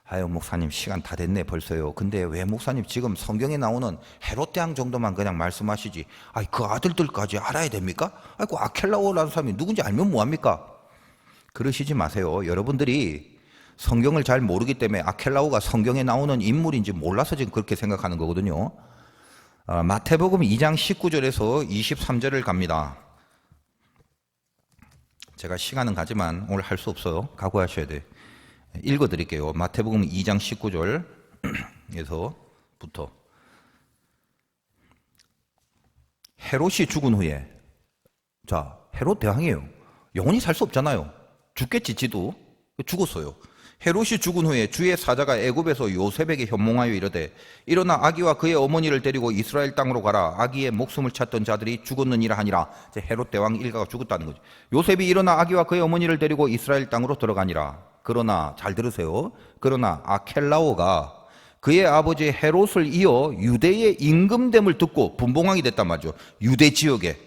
아유, 목사님 시간 다 됐네 벌써요. 근데 왜 목사님 지금 성경에 나오는 헤롯 왕 정도만 그냥 말씀하시지 그 아들들까지 알아야 됩니까? 그 아켈라오라는 사람이 누군지 알면 뭐합니까? 그러시지 마세요. 여러분들이 성경을 잘 모르기 때문에 아켈라오가 성경에 나오는 인물인지 몰라서 지금 그렇게 생각하는 거거든요. 마태복음 2장 19절에서 23절을 갑니다. 제가 시간은 가지만 오늘 할 수 없어요. 각오하셔야 돼요. 읽어드릴게요. 마태복음 2장 19절에서부터 헤롯이 죽은 후에, 자, 헤롯 대왕이에요. 영원히 살 수 없잖아요. 죽겠지 지도. 죽었어요. 헤롯이 죽은 후에 주의 사자가 애굽에서 요셉에게 현몽하여 이르되 일어나 아기와 그의 어머니를 데리고 이스라엘 땅으로 가라. 아기의 목숨을 찾던 자들이 죽었느니라 하니라. 이제 헤롯 대왕 일가가 죽었다는 거죠. 요셉이 일어나 아기와 그의 어머니를 데리고 이스라엘 땅으로 들어가니라. 그러나 잘 들으세요. 그러나 아켈라오가 그의 아버지 헤롯을 이어 유대의 임금됨을 듣고 분봉왕이 됐단 말이죠. 유대 지역에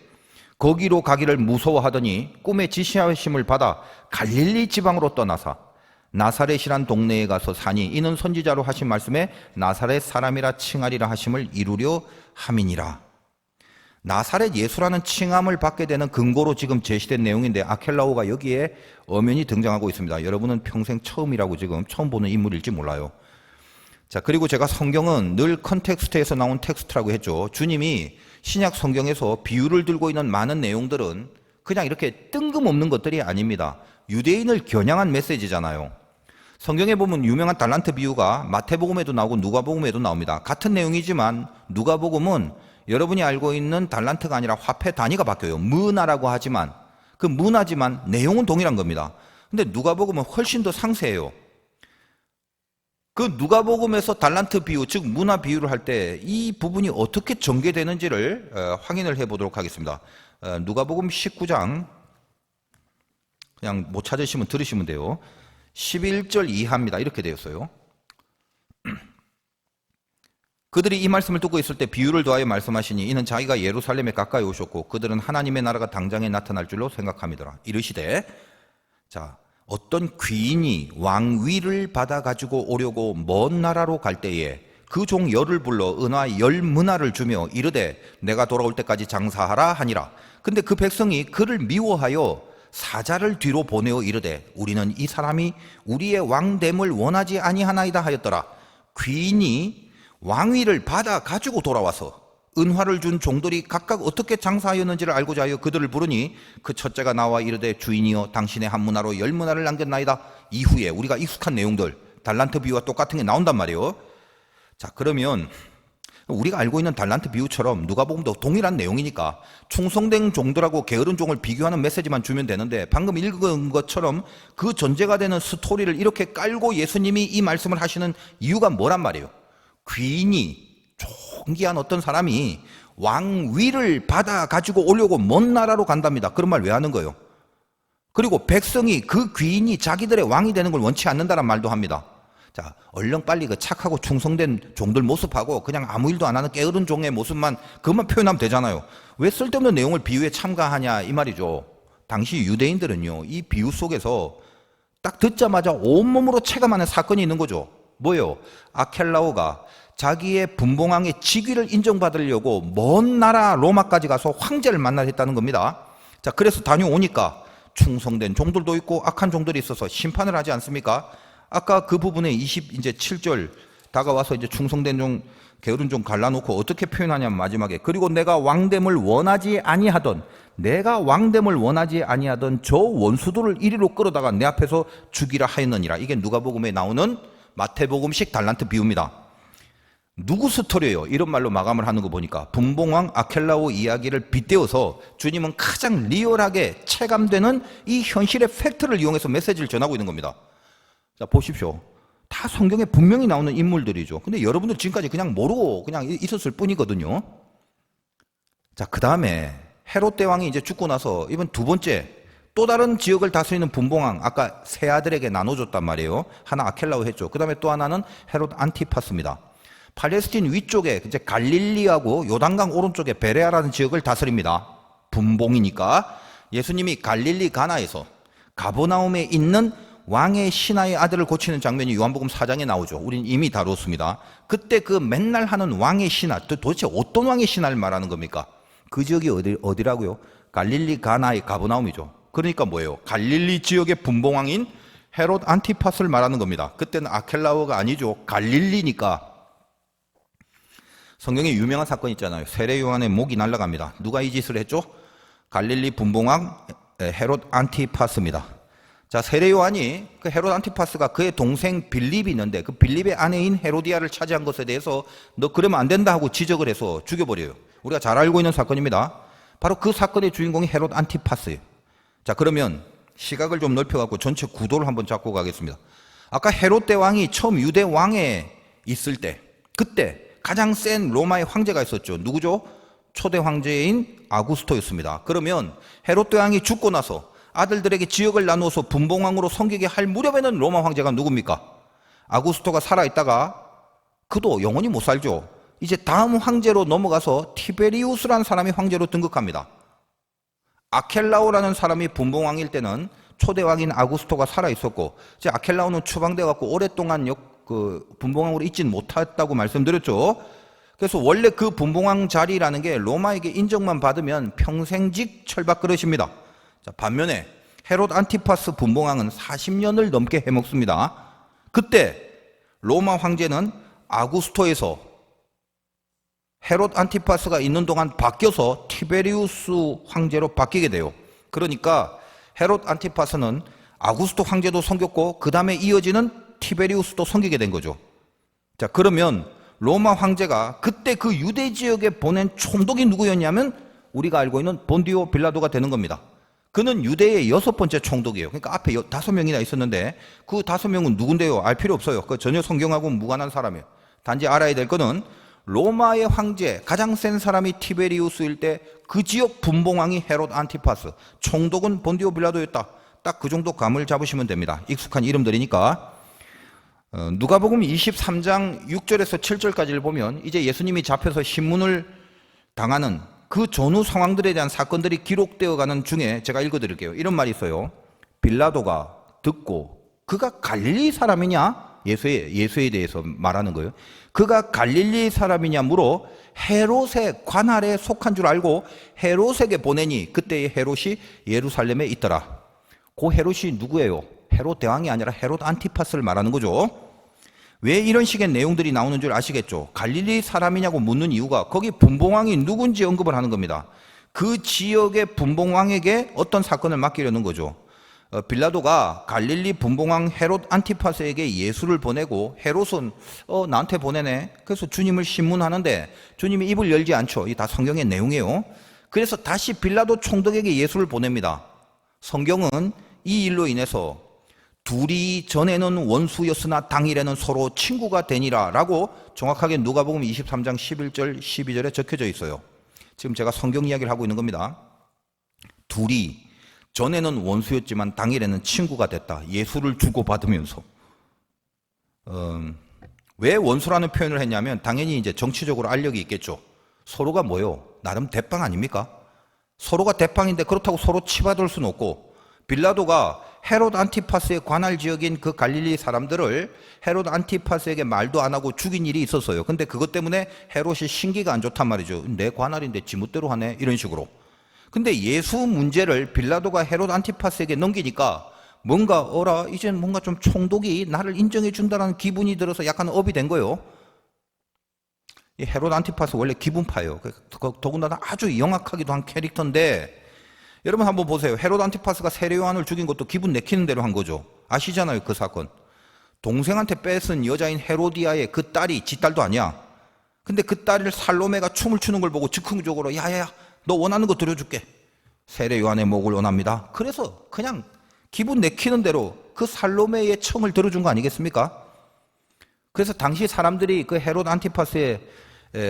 거기로 가기를 무서워하더니 꿈에 지시하심을 받아 갈릴리 지방으로 떠나사 나사렛이란 동네에 가서 사니 이는 선지자로 하신 말씀에 나사렛 사람이라 칭하리라 하심을 이루려 함이니라. 나사렛 예수라는 칭함을 받게 되는 근거로 지금 제시된 내용인데 아켈라오가 여기에 엄연히 등장하고 있습니다. 여러분은 평생 처음이라고 지금 처음 보는 인물일지 몰라요. 자, 그리고 제가 성경은 늘 컨텍스트에서 나온 텍스트라고 했죠. 주님이 신약 성경에서 비유를 들고 있는 많은 내용들은 그냥 이렇게 뜬금없는 것들이 아닙니다. 유대인을 겨냥한 메시지잖아요. 성경에 보면 유명한 달란트 비유가 마태복음에도 나오고 누가복음에도 나옵니다. 같은 내용이지만 누가복음은 여러분이 알고 있는 달란트가 아니라 화폐 단위가 바뀌어요. 문화라고 하지만 그 문화지만 내용은 동일한 겁니다. 근데 누가복음은 훨씬 더 상세해요. 그 누가복음에서 달란트 비유, 즉 문화 비유를 할 때 이 부분이 어떻게 전개되는지를 확인을 해보도록 하겠습니다. 누가복음 19장 그냥 못 찾으시면 들으시면 돼요. 11절 이하입니다. 이렇게 되었어요. 그들이 이 말씀을 듣고 있을 때 비유를 더하여 말씀하시니 이는 자기가 예루살렘에 가까이 오셨고 그들은 하나님의 나라가 당장에 나타날 줄로 생각함이더라. 이르시되 자, 어떤 귀인이 왕위를 받아 가지고 오려고 먼 나라로 갈 때에 그 종 열을 불러 은화 10문화를 주며 이르되 내가 돌아올 때까지 장사하라 하니라. 근데 그 백성이 그를 미워하여 사자를 뒤로 보내어 이르되 우리는 이 사람이 우리의 왕됨을 원하지 아니하나이다 하였더라. 귀인이 왕위를 받아 가지고 돌아와서 은화를 준 종들이 각각 어떻게 장사하였는지를 알고자 하여 그들을 부르니 그 첫째가 나와 이르되 주인이여 당신의 한 문화로 10문화를 남겼나이다. 이후에 우리가 익숙한 내용들 달란트 비유와 똑같은 게 나온단 말이에요. 자, 그러면 우리가 알고 있는 달란트 비유처럼 누가복음도 동일한 내용이니까 충성된 종들하고 게으른 종을 비교하는 메시지만 주면 되는데 방금 읽은 것처럼 그 전제가 되는 스토리를 이렇게 깔고 예수님이 이 말씀을 하시는 이유가 뭐란 말이에요. 귀인이 존귀한 어떤 사람이 왕위를 받아 가지고 오려고 먼 나라로 간답니다. 그런 말 왜 하는 거예요? 그리고 백성이 그 귀인이 자기들의 왕이 되는 걸 원치 않는다란 말도 합니다. 자, 얼른 빨리 그 착하고 충성된 종들 모습하고 그냥 아무 일도 안 하는 게으른 종의 모습만 그것만 표현하면 되잖아요. 왜 쓸데없는 내용을 비유에 참가하냐 이 말이죠. 당시 유대인들은요, 이 비유 속에서 딱 듣자마자 온몸으로 체감하는 사건이 있는 거죠. 뭐예요? 아켈라오가 자기의 분봉왕의 직위를 인정받으려고 먼 나라 로마까지 가서 황제를 만나야 했다는 겁니다. 자, 그래서 다녀오니까 충성된 종들도 있고 악한 종들이 있어서 심판을 하지 않습니까? 아까 그 부분에 27절 다가와서 이제 충성된 종, 게으른 종 갈라놓고 어떻게 표현하냐면 마지막에 그리고 내가 왕됨을 원하지 아니하던 저 원수들을 이리로 끌어다가 내 앞에서 죽이라 하였느니라. 이게 누가복음에 나오는 마태복음식 달란트 비유입니다. 누구 스토리예요? 이런 말로 마감을 하는 거 보니까 분봉왕 아켈라오 이야기를 빗대어서 주님은 가장 리얼하게 체감되는 이 현실의 팩트를 이용해서 메시지를 전하고 있는 겁니다. 자, 보십시오. 다 성경에 분명히 나오는 인물들이죠. 근데 여러분들 지금까지 그냥 모르고 그냥 있었을 뿐이거든요. 자, 그 다음에 헤롯 대왕이 이제 죽고 나서 이번 두 번째 또 다른 지역을 다스리는 분봉왕, 아까 세 아들에게 나눠줬단 말이에요. 하나 아켈라오 했죠. 그 다음에 또 하나는 헤롯 안티파스입니다. 팔레스틴 위쪽에 이제 갈릴리하고 요단강 오른쪽에 베레아라는 지역을 다스립니다. 분봉이니까 예수님이 갈릴리 가나에서 가버나움에 있는 왕의 신하의 아들을 고치는 장면이 요한복음 4장에 나오죠. 우린 이미 다뤘습니다. 그때 그 맨날 하는 왕의 신하, 도대체 어떤 왕의 신하를 말하는 겁니까? 그 지역이 어디라고요? 갈릴리 가나의 가버나움이죠. 그러니까 뭐예요? 갈릴리 지역의 분봉왕인 헤롯 안티파스를 말하는 겁니다. 그때는 아켈라오가 아니죠. 갈릴리니까. 성경에 유명한 사건 있잖아요. 세례 요한의 목이 날아갑니다. 누가 이 짓을 했죠? 갈릴리 분봉왕 헤롯 안티파스입니다. 자, 세례 요한이 그 헤롯 안티파스가 그의 동생 빌립이 있는데 그 빌립의 아내인 헤로디아를 차지한 것에 대해서 너 그러면 안 된다 하고 지적을 해서 죽여버려요. 우리가 잘 알고 있는 사건입니다. 바로 그 사건의 주인공이 헤롯 안티파스예요. 자, 그러면 시각을 좀 넓혀갖고 전체 구도를 한번 잡고 가겠습니다. 아까 헤롯 대왕이 처음 유대 왕에 있을 때 그때 가장 센 로마의 황제가 있었죠. 누구죠? 초대 황제인 아구스토였습니다. 그러면 헤롯 대왕이 죽고 나서 아들들에게 지역을 나누어서 분봉왕으로 섬기게 할 무렵에는 로마 황제가 누굽니까? 아구스토가 살아있다가 그도 영원히 못 살죠. 이제 다음 황제로 넘어가서 티베리우스라는 사람이 황제로 등극합니다. 아켈라오라는 사람이 분봉왕일 때는 초대왕인 아구스토가 살아있었고 이제 아켈라오는 추방돼갖고 오랫동안 분봉왕으로 있진 못했다고 말씀드렸죠. 그래서 원래 그 분봉왕 자리라는 게 로마에게 인정만 받으면 평생직 철밥 그릇입니다. 자, 반면에 헤롯 안티파스 분봉왕은 40년을 넘게 해먹습니다. 그때 로마 황제는 아구스토에서 헤롯 안티파스가 있는 동안 바뀌어서 티베리우스 황제로 바뀌게 돼요. 그러니까 헤롯 안티파스는 아구스토 황제도 섬겼고 그 다음에 이어지는 티베리우스도 섬기게 된 거죠. 자, 그러면 로마 황제가 그때 그 유대 지역에 보낸 총독이 누구였냐면 우리가 알고 있는 본디오 빌라도가 되는 겁니다. 그는 유대의 6번째 총독이에요. 그러니까 앞에 5명이나 있었는데 그 5명은 누군데요? 알 필요 없어요. 그 전혀 성경하고는 무관한 사람이에요. 단지 알아야 될 거는 로마의 황제 가장 센 사람이 티베리우스일 때 그 지역 분봉왕이 헤롯 안티파스, 총독은 본디오 빌라도였다. 딱 그 정도 감을 잡으시면 됩니다. 익숙한 이름들이니까. 누가복음 23장 6절에서 7절까지를 보면 이제 예수님이 잡혀서 신문을 당하는 그 전후 상황들에 대한 사건들이 기록되어 가는 중에 제가 읽어드릴게요. 이런 말이 있어요. 빌라도가 듣고 그가 갈릴리 사람이냐? 예수에 대해서 말하는 거예요. 그가 갈릴리 사람이냐 물어 헤롯의 관할에 속한 줄 알고 헤롯에게 보내니 그때의 헤롯이 예루살렘에 있더라. 그 헤롯이 누구예요? 헤롯 대왕이 아니라 헤롯 안티파스를 말하는 거죠. 왜 이런 식의 내용들이 나오는 줄 아시겠죠? 갈릴리 사람이냐고 묻는 이유가 거기 분봉왕이 누군지 언급을 하는 겁니다. 그 지역의 분봉왕에게 어떤 사건을 맡기려는 거죠. 빌라도가 갈릴리 분봉왕 헤롯 안티파스에게 예수를 보내고 헤롯은 나한테 보내네. 그래서 주님을 신문하는데 주님이 입을 열지 않죠. 이 다 성경의 내용이에요. 그래서 다시 빌라도 총독에게 예수를 보냅니다. 성경은 이 일로 인해서 둘이 전에는 원수였으나 당일에는 서로 친구가 되니라 라고 정확하게 누가복음 23장 11절 12절에 적혀져 있어요. 지금 제가 성경 이야기를 하고 있는 겁니다. 둘이 전에는 원수였지만 당일에는 친구가 됐다. 예수를 주고받으면서. 왜 원수라는 표현을 했냐면 당연히 이제 정치적으로 알력이 있겠죠. 서로가 뭐요? 나름 대빵 아닙니까? 서로가 대빵인데 그렇다고 서로 치받을 수는 없고, 빌라도가 헤롯 안티파스의 관할 지역인 그 갈릴리 사람들을 헤롯 안티파스에게 말도 안 하고 죽인 일이 있었어요. 근데 그것 때문에 헤롯이 신기가 안 좋단 말이죠. 내 관할인데 지멋대로 하네, 이런 식으로. 근데 예수 문제를 빌라도가 헤롯 안티파스에게 넘기니까 뭔가 이제 뭔가 좀 총독이 나를 인정해 준다는 기분이 들어서 약간 업이 된 거예요. 이 헤롯 안티파스 원래 기분파예요. 더군다나 아주 영악하기도 한 캐릭터인데, 여러분 한번 보세요. 헤롯 안티파스가 세례 요한을 죽인 것도 기분 내키는 대로 한 거죠. 아시잖아요, 그 사건. 동생한테 뺏은 여자인 헤로디아의 그 딸이 지 딸도 아니야. 근데 그 딸을 살로메가 춤을 추는 걸 보고 즉흥적으로 야야야, 너 원하는 거 드려줄게. 세례 요한의 목을 원합니다. 그래서 그냥 기분 내키는 대로 그 살로메의 청을 들어준 거 아니겠습니까? 그래서 당시 사람들이 그 헤롯 안티파스의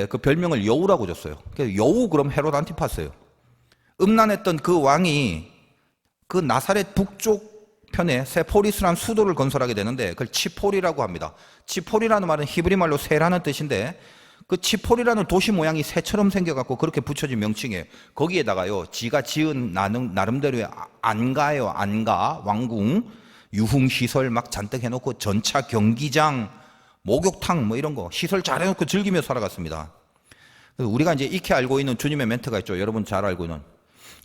그 별명을 여우라고 줬어요. 그래서 여우 그럼 헤롯 안티파스예요. 음란했던 그 왕이 그 나사렛 북쪽 편에 세포리스라는 수도를 건설하게 되는데 그걸 치폴이라고 합니다. 치폴이라는 말은 히브리 말로 새라는 뜻인데, 그 치폴이라는 도시 모양이 새처럼 생겨갖고 그렇게 붙여진 명칭이에요. 거기에다가요, 지가 지은 나름대로의 안가예요. 안가, 왕궁, 유흥시설 막 잔뜩 해놓고 전차 경기장, 목욕탕 뭐 이런 거 시설 잘 해놓고 즐기며 살아갔습니다. 우리가 이제 익히 알고 있는 주님의 멘트가 있죠. 여러분 잘 알고 있는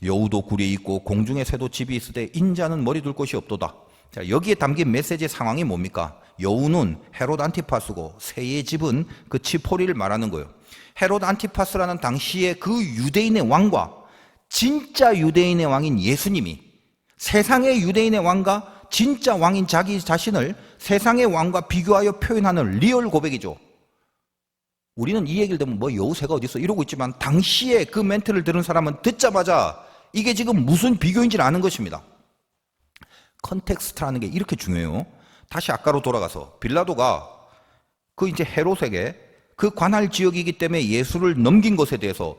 여우도 굴이 있고 공중에 새도 집이 있을 때 인자는 머리 둘 곳이 없도다. 자, 여기에 담긴 메시지 상황이 뭡니까? 여우는 헤롯 안티파스고 새의 집은 그 치포리를 말하는 거예요. 헤롯 안티파스라는 당시의 그 유대인의 왕과 진짜 유대인의 왕인 예수님이, 세상의 유대인의 왕과 진짜 왕인 자기 자신을 세상의 왕과 비교하여 표현하는 리얼 고백이죠. 우리는 이 얘기를 듣면 뭐 여우새가 어디 있어 이러고 있지만, 당시에 그 멘트를 들은 사람은 듣자마자 이게 지금 무슨 비교인지를 아는 것입니다. 컨텍스트라는 게 이렇게 중요해요. 다시 아까로 돌아가서 빌라도가 그 이제 헤롯에게 그 관할 지역이기 때문에 예수를 넘긴 것에 대해서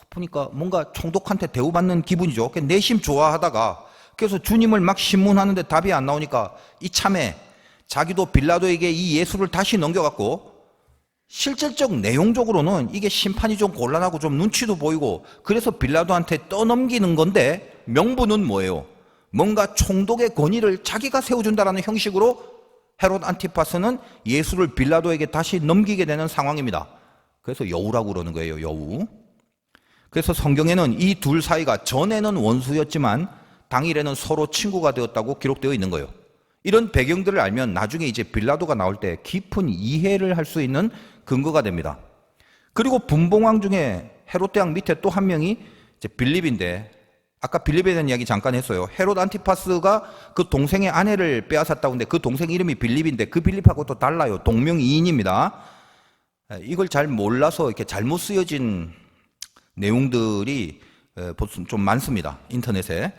보니까 뭔가 총독한테 대우받는 기분이죠. 내심 좋아하다가, 그래서 주님을 막 신문하는데 답이 안 나오니까 이참에 자기도 빌라도에게 이 예수를 다시 넘겨갖고, 실질적 내용적으로는 이게 심판이 좀 곤란하고 좀 눈치도 보이고 그래서 빌라도한테 떠넘기는 건데, 명분은 뭐예요? 뭔가 총독의 권위를 자기가 세워준다는 형식으로 헤롯 안티파스는 예수를 빌라도에게 다시 넘기게 되는 상황입니다. 그래서 여우라고 그러는 거예요, 여우. 그래서 성경에는 이 둘 사이가 전에는 원수였지만 당일에는 서로 친구가 되었다고 기록되어 있는 거예요. 이런 배경들을 알면 나중에 이제 빌라도가 나올 때 깊은 이해를 할 수 있는 근거가 됩니다. 그리고 분봉왕 중에 헤롯 대왕 밑에 또 한 명이 이제 빌립인데, 아까 빌립에 대한 이야기 잠깐 했어요. 헤롯 안티파스가 그 동생의 아내를 빼앗았다고 하는데 그 동생 이름이 빌립인데 그 빌립하고 또 달라요. 동명이인입니다. 이걸 잘 몰라서 이렇게 잘못 쓰여진 내용들이 좀 많습니다, 인터넷에.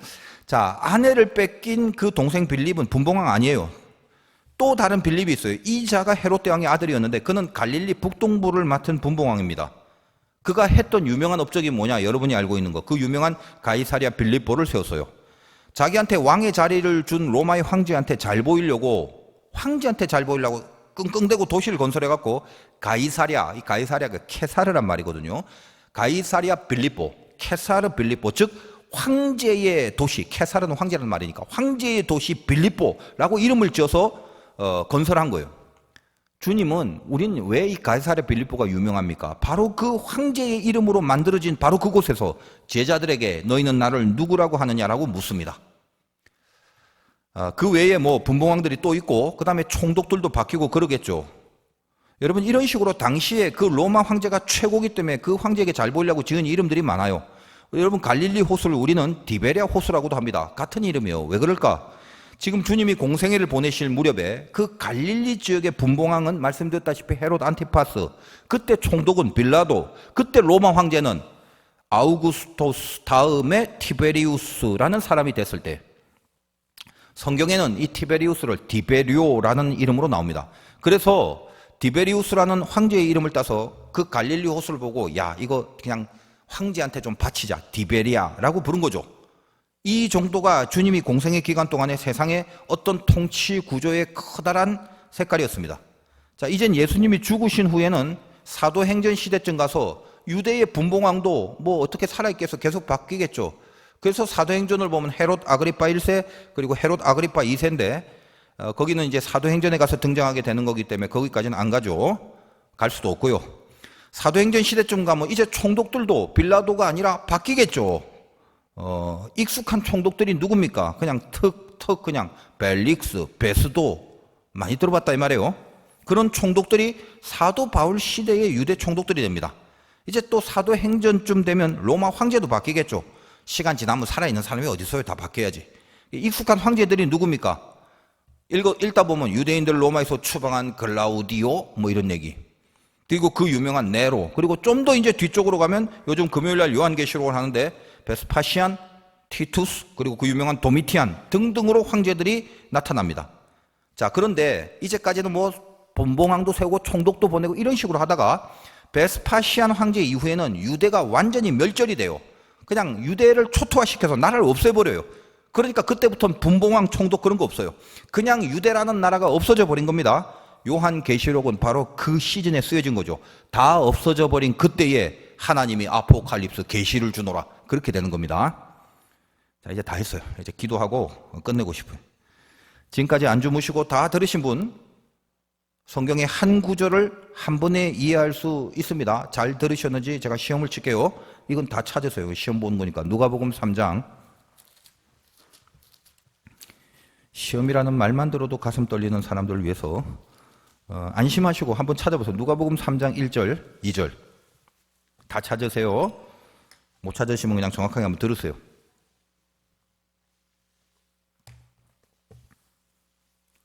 자, 아내를 뺏긴 그 동생 빌립은 분봉왕 아니에요. 또 다른 빌립이 있어요. 이 자가 헤롯 대왕의 아들이었는데 그는 갈릴리 북동부를 맡은 분봉왕입니다. 그가 했던 유명한 업적이 뭐냐? 여러분이 알고 있는 거. 그 유명한 가이사랴 빌립보를 세웠어요. 자기한테 왕의 자리를 준 로마의 황제한테 잘 보이려고 끙끙대고 도시를 건설해갖고 가이사랴, 이 가이사랴가 케사르란 말이거든요. 가이사랴 빌립보, 케사르 빌립보, 즉 황제의 도시, 케사르는 황제라는 말이니까 황제의 도시 빌립보라고 이름을 지어서 건설한 거예요. 주님은, 우린 왜 이 가이사랴 빌립보가 유명합니까? 바로 그 황제의 이름으로 만들어진 바로 그곳에서 제자들에게 너희는 나를 누구라고 하느냐라고 묻습니다. 그 외에 뭐 분봉왕들이 또 있고 그 다음에 총독들도 바뀌고 그러겠죠. 여러분, 이런 식으로 당시에 그 로마 황제가 최고기 때문에 그 황제에게 잘 보이려고 지은 이름들이 많아요. 여러분, 갈릴리 호수를 우리는 디베랴 호수라고도 합니다. 같은 이름이에요. 왜 그럴까? 지금 주님이 공생애를 보내실 무렵에 그 갈릴리 지역의 분봉왕은 말씀드렸다시피 헤롯 안티파스, 그때 총독은 빌라도, 그때 로마 황제는 아우구스토스 다음에 티베리우스라는 사람이 됐을 때, 성경에는 이 티베리우스를 디베리오라는 이름으로 나옵니다. 그래서 디베리우스라는 황제의 이름을 따서 그 갈릴리 호수를 보고 야, 이거 그냥 황제한테 좀 바치자, 디베리아라고 부른 거죠. 이 정도가 주님이 공생의 기간 동안에 세상의 어떤 통치 구조의 커다란 색깔이었습니다. 자, 이젠 예수님이 죽으신 후에는 사도행전 시대쯤 가서 유대의 분봉왕도 뭐 어떻게 살아있겠어? 계속 바뀌겠죠. 그래서 사도행전을 보면 헤롯 아그리파 1세 그리고 헤롯 아그리파 2세인데 거기는 이제 사도행전에 가서 등장하게 되는 거기 때문에 거기까지는 안 가죠. 갈 수도 없고요. 사도행전 시대쯤 가면 이제 총독들도 빌라도가 아니라 바뀌겠죠. 익숙한 총독들이 누굽니까? 그냥 턱 그냥 벨릭스, 베스도 많이 들어봤다 이 말이에요. 그런 총독들이 사도 바울 시대의 유대 총독들이 됩니다. 이제 또 사도행전쯤 되면 로마 황제도 바뀌겠죠. 시간 지나면 살아있는 사람이 어디 있어요? 다 바뀌어야지. 익숙한 황제들이 누굽니까? 읽다 보면 유대인들 로마에서 추방한 글라우디오 뭐 이런 얘기. 그리고 그 유명한 네로. 그리고 좀 더 이제 뒤쪽으로 가면 요즘 금요일날 요한계시록을 하는데 베스파시안, 티투스 그리고 그 유명한 도미티안 등등으로 황제들이 나타납니다. 자, 그런데 이제까지는 뭐 본봉왕도 세우고 총독도 보내고 이런 식으로 하다가 베스파시안 황제 이후에는 유대가 완전히 멸절이 돼요. 그냥 유대를 초토화시켜서 나라를 없애버려요. 그러니까 그때부터는 분봉왕 총독 그런 거 없어요. 그냥 유대라는 나라가 없어져 버린 겁니다. 요한계시록은 바로 그 시즌에 쓰여진 거죠. 다 없어져 버린 그때에 하나님이 아포칼립스 계시를 주노라 그렇게 되는 겁니다. 자, 이제 다 했어요. 이제 기도하고 끝내고 싶어요. 지금까지 안 주무시고 다 들으신 분 성경의 한 구절을 한 번에 이해할 수 있습니다. 잘 들으셨는지 제가 시험을 칠게요. 이건 다 찾으세요. 시험 보는 거니까. 누가복음 3장. 시험이라는 말만 들어도 가슴 떨리는 사람들을 위해서 안심하시고 한번 찾아보세요. 누가복음 3장 1절, 2절. 다 찾으세요. 못 찾으시면 그냥 정확하게 한번 들으세요.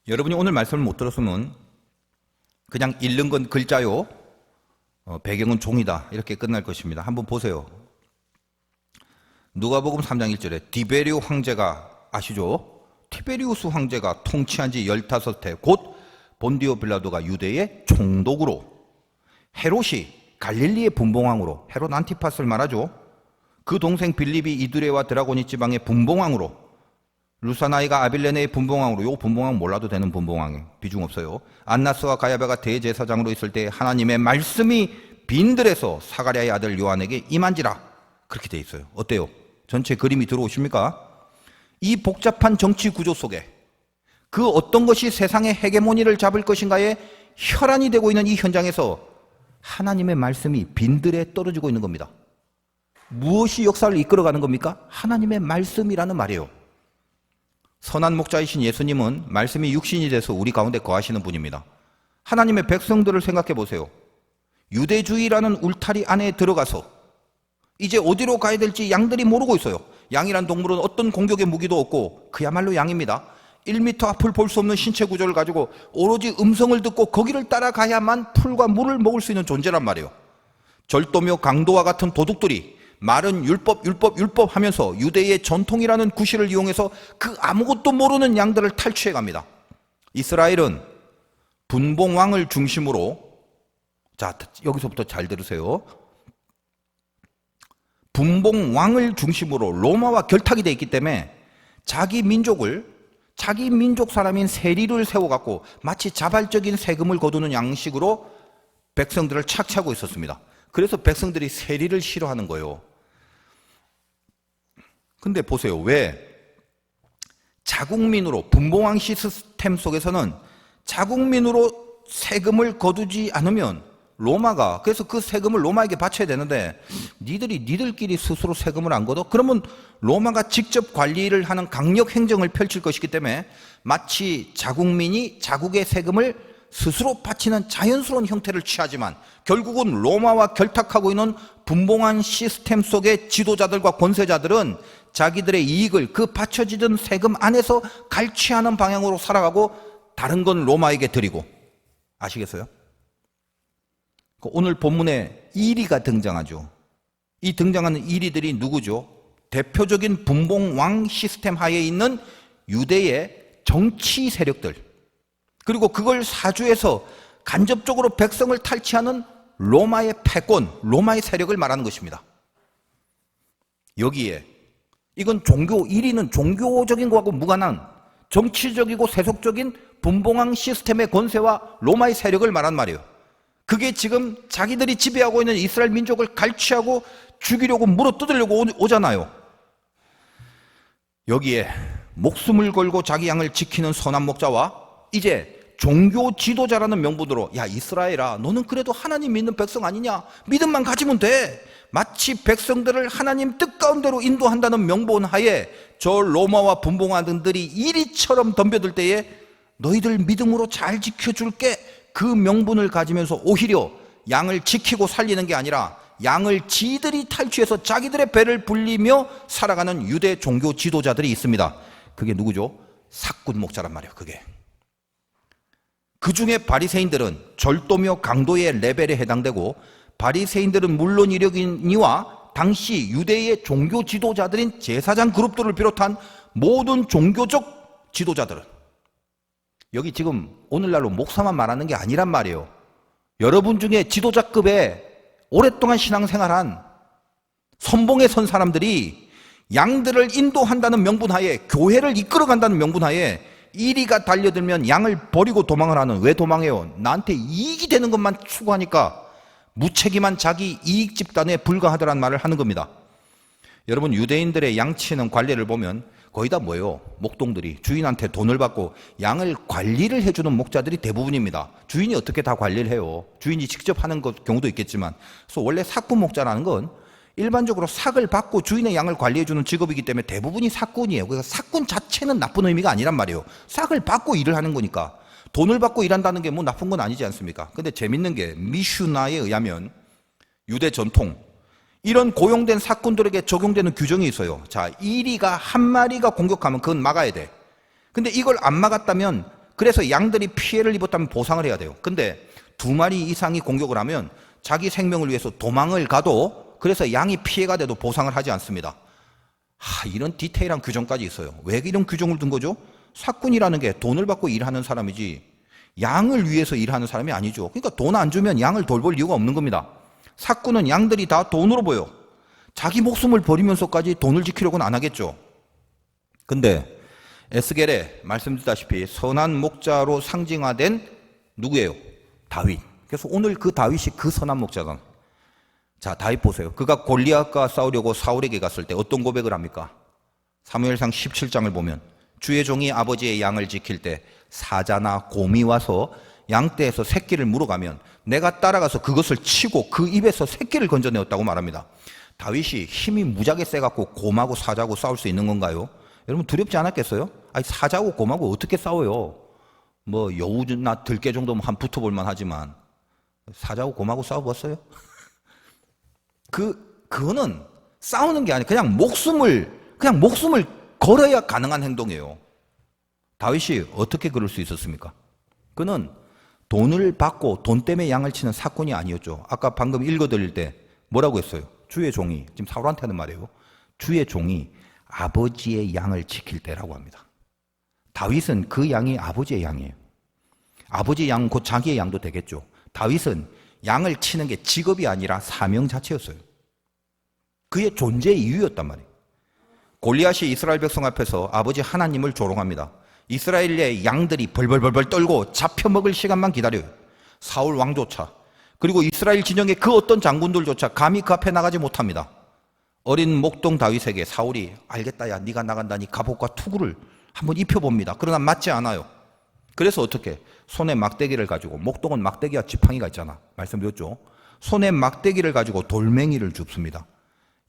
여러분이 오늘 말씀을 못 들었으면 그냥 읽는 건 글자요, 배경은 종이다 이렇게 끝날 것입니다. 한번 보세요. 누가복음 3장 1절에 디베리오 황제가 아시죠? 티베리우스 황제가 통치한 지 15해 곧 본디오 빌라도가 유대의 총독으로, 헤롯이 갈릴리의 분봉왕으로, 헤롯 안티파스를 말하죠. 그 동생 빌립이 이두레와 드라고니 지방의 분봉왕으로, 루사나이가 아빌레네의 분봉왕으로, 요 분봉왕 몰라도 되는 분봉왕에 비중 없어요. 안나스와 가야베가 대제사장으로 있을 때 하나님의 말씀이 빈들에서 사가랴의 아들 요한에게 임한지라 그렇게 돼 있어요. 어때요? 전체 그림이 들어오십니까? 이 복잡한 정치 구조 속에 그 어떤 것이 세상의 헤게모니를 잡을 것인가에 혈안이 되고 있는 이 현장에서 하나님의 말씀이 빈들에 떨어지고 있는 겁니다. 무엇이 역사를 이끌어가는 겁니까? 하나님의 말씀이라는 말이에요. 선한 목자이신 예수님은 말씀이 육신이 돼서 우리 가운데 거하시는 분입니다. 하나님의 백성들을 생각해 보세요. 유대주의라는 울타리 안에 들어가서 이제 어디로 가야 될지 양들이 모르고 있어요. 양이란 동물은 어떤 공격의 무기도 없고 그야말로 양입니다. 1m 앞을 볼 수 없는 신체 구조를 가지고 오로지 음성을 듣고 거기를 따라가야만 풀과 물을 먹을 수 있는 존재란 말이에요. 절도며 강도와 같은 도둑들이 말은 율법 하면서 유대의 전통이라는 구실을 이용해서 그 아무것도 모르는 양들을 탈취해 갑니다. 이스라엘은 분봉왕을 중심으로, 자, 여기서부터 잘 들으세요. 분봉왕을 중심으로 로마와 결탁이 되어 있기 때문에 자기 민족 사람인 세리를 세워갖고 마치 자발적인 세금을 거두는 양식으로 백성들을 착취하고 있었습니다. 그래서 백성들이 세리를 싫어하는 거예요. 근데 보세요. 왜 자국민으로, 분봉왕 시스템 속에서는 자국민으로 세금을 거두지 않으면 로마가, 그래서 그 세금을 로마에게 바쳐야 되는데 니들끼리 스스로 세금을 안 걷어? 그러면 로마가 직접 관리를 하는 강력 행정을 펼칠 것이기 때문에 마치 자국민이 자국의 세금을 스스로 바치는 자연스러운 형태를 취하지만 결국은 로마와 결탁하고 있는 분봉한 시스템 속의 지도자들과 권세자들은 자기들의 이익을 그 바쳐지던 세금 안에서 갈취하는 방향으로 살아가고 다른 건 로마에게 드리고. 아시겠어요? 오늘 본문에 이리가 등장하죠. 이 등장하는 이리들이 누구죠? 대표적인 분봉왕 시스템 하에 있는 유대의 정치 세력들, 그리고 그걸 사주해서 간접적으로 백성을 탈취하는 로마의 패권, 로마의 세력을 말하는 것입니다. 여기에 이건 1위는 종교적인 것하고 무관한 정치적이고 세속적인 분봉왕 시스템의 권세와 로마의 세력을 말한 말이에요. 그게 지금 자기들이 지배하고 있는 이스라엘 민족을 갈취하고 죽이려고 물어뜯으려고 오잖아요. 여기에 목숨을 걸고 자기 양을 지키는 선한 목자와 이제 종교 지도자라는 명분으로 야 이스라엘아 너는 그래도 하나님 믿는 백성 아니냐, 믿음만 가지면 돼, 마치 백성들을 하나님 뜻 가운데로 인도한다는 명분 하에 저 로마와 분봉왕들이 이리처럼 덤벼들 때에 너희들 믿음으로 잘 지켜줄게, 그 명분을 가지면서 오히려 양을 지키고 살리는 게 아니라 양을 지들이 탈취해서 자기들의 배를 불리며 살아가는 유대 종교 지도자들이 있습니다. 그게 누구죠? 삭군 목자란 말이에요. 그게 그 중에 바리새인들은 절도며 강도의 레벨에 해당되고, 바리새인들은 물론 이력이니와 당시 유대의 종교 지도자들인 제사장 그룹들을 비롯한 모든 종교적 지도자들은, 여기 지금 오늘날로 목사만 말하는 게 아니란 말이에요. 여러분 중에 지도자급에 오랫동안 신앙생활한 선봉에 선 사람들이 양들을 인도한다는 명분하에, 교회를 이끌어간다는 명분하에 1위가 달려들면 양을 버리고 도망을 하는, 왜 도망해요? 나한테 이익이 되는 것만 추구하니까 무책임한 자기 이익 집단에 불과하다는 말을 하는 겁니다. 여러분 유대인들의 양치는 관례를 보면 거의 다 뭐예요? 목동들이 주인한테 돈을 받고 양을 관리를 해주는 목자들이 대부분입니다. 주인이 어떻게 다 관리를 해요? 주인이 직접 하는 경우도 있겠지만, 그래서 원래 삭군 목자라는 건 일반적으로 삭을 받고 주인의 양을 관리해주는 직업이기 때문에 대부분이 삭군이에요. 그래서 삭군 자체는 나쁜 의미가 아니란 말이에요. 삭을 받고 일을 하는 거니까. 돈을 받고 일한다는 게 뭐 나쁜 건 아니지 않습니까? 근데 재밌는 게 미슈나에 의하면 유대 전통, 이런 고용된 삭군들에게 적용되는 규정이 있어요. 자, 1위가 한 마리가 공격하면 그건 막아야 돼. 근데 이걸 안 막았다면, 그래서 양들이 피해를 입었다면 보상을 해야 돼요. 근데 2마리 이상이 공격을 하면 자기 생명을 위해서 도망을 가도, 그래서 양이 피해가 돼도 보상을 하지 않습니다. 이런 디테일한 규정까지 있어요. 왜 이런 규정을 둔 거죠? 삭군이라는 게 돈을 받고 일하는 사람이지 양을 위해서 일하는 사람이 아니죠. 그러니까 돈 안 주면 양을 돌볼 이유가 없는 겁니다. 삭군은 양들이 다 돈으로 보여. 자기 목숨을 버리면서까지 돈을 지키려고는 안 하겠죠. 근데 에스겔에 말씀드렸다시피 선한 목자로 상징화된 누구예요? 다윗. 그래서 오늘 그 다윗이 그 선한 목자잖아요. 자, 다윗 보세요. 그가 골리앗과 싸우려고 사울에게 갔을 때 어떤 고백을 합니까? 사무엘상 17장을 보면 주의 종이 아버지의 양을 지킬 때 사자나 곰이 와서 양떼에서 새끼를 물어가면 내가 따라가서 그것을 치고 그 입에서 새끼를 건져내었다고 말합니다. 다윗이 힘이 무지하게 세갖고 곰하고 사자하고 싸울 수 있는 건가요? 여러분 두렵지 않았겠어요? 아니 사자하고 곰하고 어떻게 싸워요? 뭐 여우나 들개 정도면 한 붙어볼만 하지만 사자하고 곰하고 싸워봤어요? 그거는 싸우는 게 아니라 그냥 목숨을 걸어야 가능한 행동이에요. 다윗이 어떻게 그럴 수 있었습니까? 그는 돈을 받고 돈 때문에 양을 치는 삭군이 아니었죠. 아까 방금 읽어드릴 때 뭐라고 했어요? 주의 종이, 지금 사울한테 하는 말이에요. 주의 종이 아버지의 양을 지킬 때라고 합니다. 다윗은 그 양이 아버지의 양이에요. 아버지의 양은 곧 자기의 양도 되겠죠. 다윗은 양을 치는 게 직업이 아니라 사명 자체였어요. 그의 존재의 이유였단 말이에요. 골리앗이 이스라엘 백성 앞에서 아버지 하나님을 조롱합니다. 이스라엘의 양들이 벌벌벌벌 떨고 잡혀먹을 시간만 기다려요. 사울 왕조차, 그리고 이스라엘 진영의 그 어떤 장군들조차 감히 그 앞에 나가지 못합니다. 어린 목동 다윗에게 사울이 알겠다, 야 네가 나간다니 갑옷과 투구를 한번 입혀봅니다. 그러나 맞지 않아요. 그래서 어떻게? 손에 막대기를 가지고, 목동은 막대기와 지팡이가 있잖아, 말씀드렸죠. 손에 막대기를 가지고 돌멩이를 줍습니다.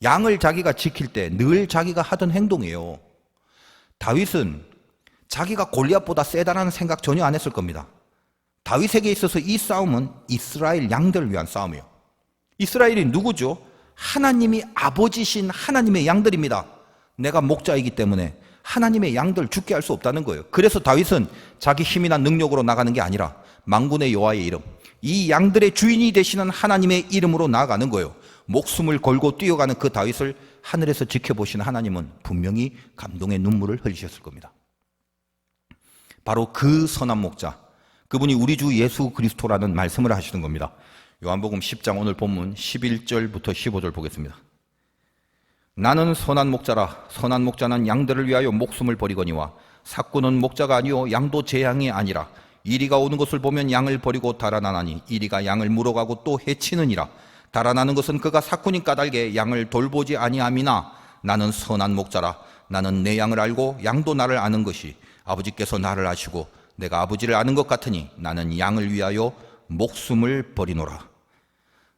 양을 자기가 지킬 때 늘 자기가 하던 행동이에요. 다윗은 자기가 골리앗보다 세다라는 생각 전혀 안 했을 겁니다. 다윗에게 있어서 이 싸움은 이스라엘 양들을 위한 싸움이에요. 이스라엘이 누구죠? 하나님이 아버지신 하나님의 양들입니다. 내가 목자이기 때문에 하나님의 양들 죽게 할 수 없다는 거예요. 그래서 다윗은 자기 힘이나 능력으로 나가는 게 아니라 만군의 여호와의 이름, 이 양들의 주인이 되시는 하나님의 이름으로 나아가는 거예요. 목숨을 걸고 뛰어가는 그 다윗을 하늘에서 지켜보시는 하나님은 분명히 감동의 눈물을 흘리셨을 겁니다. 바로 그 선한 목자, 그분이 우리 주 예수 그리스도라는 말씀을 하시는 겁니다. 요한복음 10장 오늘 본문 11절부터 15절 보겠습니다. 나는 선한 목자라. 선한 목자는 양들을 위하여 목숨을 버리거니와 삭군은 목자가 아니요 양도 제 양이 아니라 이리가 오는 것을 보면 양을 버리고 달아나나니 이리가 양을 물어가고 또 해치느니라. 달아나는 것은 그가 삭군인 까닭에 양을 돌보지 아니함이나 나는 선한 목자라. 나는 내 양을 알고 양도 나를 아는 것이 아버지께서 나를 아시고 내가 아버지를 아는 것 같으니 나는 양을 위하여 목숨을 버리노라.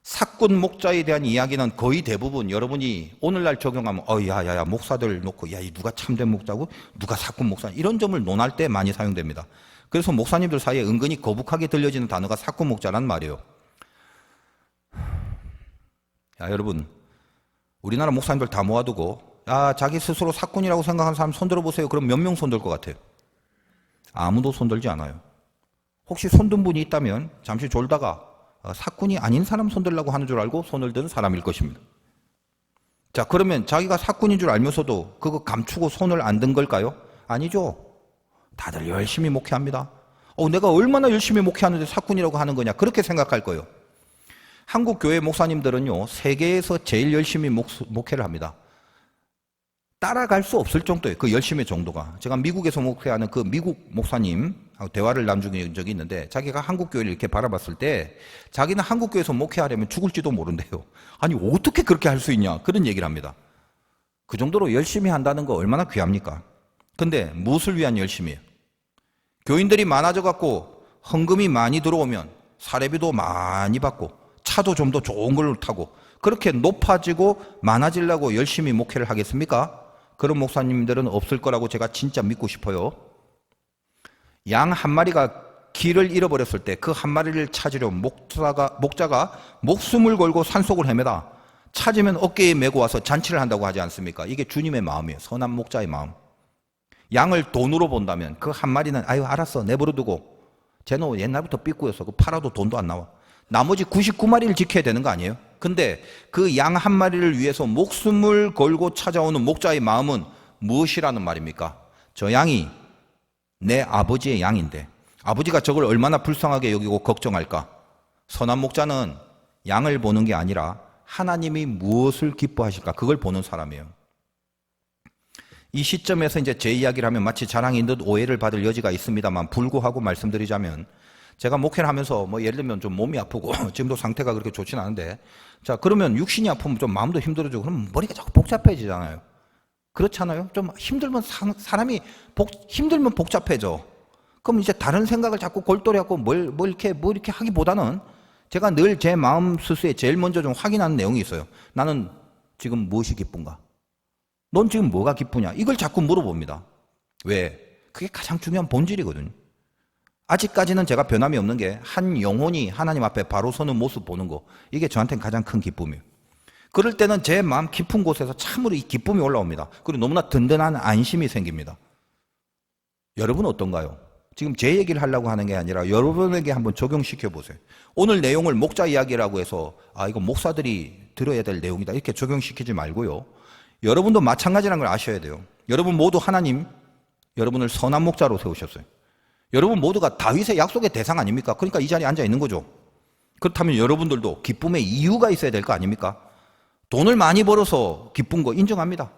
삭군 목자에 대한 이야기는 거의 대부분 여러분이 오늘날 적용하면 야야야 목사들 놓고 야 이 누가 참된 목자고 누가 삭군 목사 이런 점을 논할 때 많이 사용됩니다. 그래서 목사님들 사이에 은근히 거북하게 들려지는 단어가 삭군 목자란 말이에요. 야 여러분 우리나라 목사님들 다 모아두고 자기 스스로 삭군이라고 생각하는 사람 손들어 보세요. 그럼 몇 명 손들 것 같아요? 아무도 손들지 않아요. 혹시 손든 분이 있다면 잠시 졸다가 삭군이 아닌 사람 손들라고 하는 줄 알고 손을 든 사람일 것입니다. 자, 그러면 자기가 삭군인 줄 알면서도 그거 감추고 손을 안 든 걸까요? 아니죠. 다들 열심히 목회합니다. 내가 얼마나 열심히 목회하는데 삭군이라고 하는 거냐 그렇게 생각할 거예요. 한국 교회 목사님들은요 세계에서 제일 열심히 목회를 합니다. 따라갈 수 없을 정도예요. 그 열심의 정도가. 제가 미국에서 목회하는 그 미국 목사님하고 대화를 나눈 적이 있는데 자기가 한국 교회를 이렇게 바라봤을 때 자기는 한국 교회에서 목회하려면 죽을지도 모른대요. 아니 어떻게 그렇게 할 수 있냐 그런 얘기를 합니다. 그 정도로 열심히 한다는 거 얼마나 귀합니까? 근데 무엇을 위한 열심이에요? 교인들이 많아져 갖고 헌금이 많이 들어오면 사례비도 많이 받고 차도 좀 더 좋은 걸 타고 그렇게 높아지고 많아지려고 열심히 목회를 하겠습니까? 그런 목사님들은 없을 거라고 제가 진짜 믿고 싶어요. 양 한 마리가 길을 잃어버렸을 때 그 한 마리를 찾으려 목자가 목숨을 걸고 산속을 헤매다 찾으면 어깨에 메고 와서 잔치를 한다고 하지 않습니까? 이게 주님의 마음이에요. 선한 목자의 마음. 양을 돈으로 본다면 그 한 마리는 알았어 내버려두고 쟤는 옛날부터 삐꾸였어. 그 팔아도 돈도 안 나와. 나머지 99마리를 지켜야 되는 거 아니에요? 근데 그 양 한 마리를 위해서 목숨을 걸고 찾아오는 목자의 마음은 무엇이라는 말입니까? 저 양이 내 아버지의 양인데 아버지가 저걸 얼마나 불쌍하게 여기고 걱정할까? 선한 목자는 양을 보는 게 아니라 하나님이 무엇을 기뻐하실까? 그걸 보는 사람이에요. 이 시점에서 이제 제 이야기를 하면 마치 자랑인 듯 오해를 받을 여지가 있습니다만 불구하고 말씀드리자면 제가 목회를 하면서 예를 들면 좀 몸이 아프고 지금도 상태가 그렇게 좋지는 않은데 자 그러면 육신이 아프면 좀 마음도 힘들어지고 그러면 머리가 자꾸 복잡해지잖아요. 그렇잖아요. 좀 힘들면 사람이 힘들면 복잡해져. 그럼 이제 다른 생각을 자꾸 골똘히 하고 뭘 이렇게 하기보다는 제가 늘 제 마음 스스로에 제일 먼저 좀 확인하는 내용이 있어요. 나는 지금 무엇이 기쁜가? 넌 지금 뭐가 기쁘냐? 이걸 자꾸 물어봅니다. 왜? 그게 가장 중요한 본질이거든요. 아직까지는 제가 변함이 없는 게 한 영혼이 하나님 앞에 바로 서는 모습 보는 거 이게 저한테는 가장 큰 기쁨이에요. 그럴 때는 제 마음 깊은 곳에서 참으로 이 기쁨이 올라옵니다. 그리고 너무나 든든한 안심이 생깁니다. 여러분 어떤가요? 지금 제 얘기를 하려고 하는 게 아니라 여러분에게 한번 적용시켜 보세요. 오늘 내용을 목자 이야기라고 해서 이거 목사들이 들어야 될 내용이다 이렇게 적용시키지 말고요. 여러분도 마찬가지라는 걸 아셔야 돼요. 여러분 모두 하나님 여러분을 선한 목자로 세우셨어요. 여러분 모두가 다윗의 약속의 대상 아닙니까? 그러니까 이 자리에 앉아 있는 거죠. 그렇다면 여러분들도 기쁨의 이유가 있어야 될 거 아닙니까? 돈을 많이 벌어서 기쁜 거 인정합니다.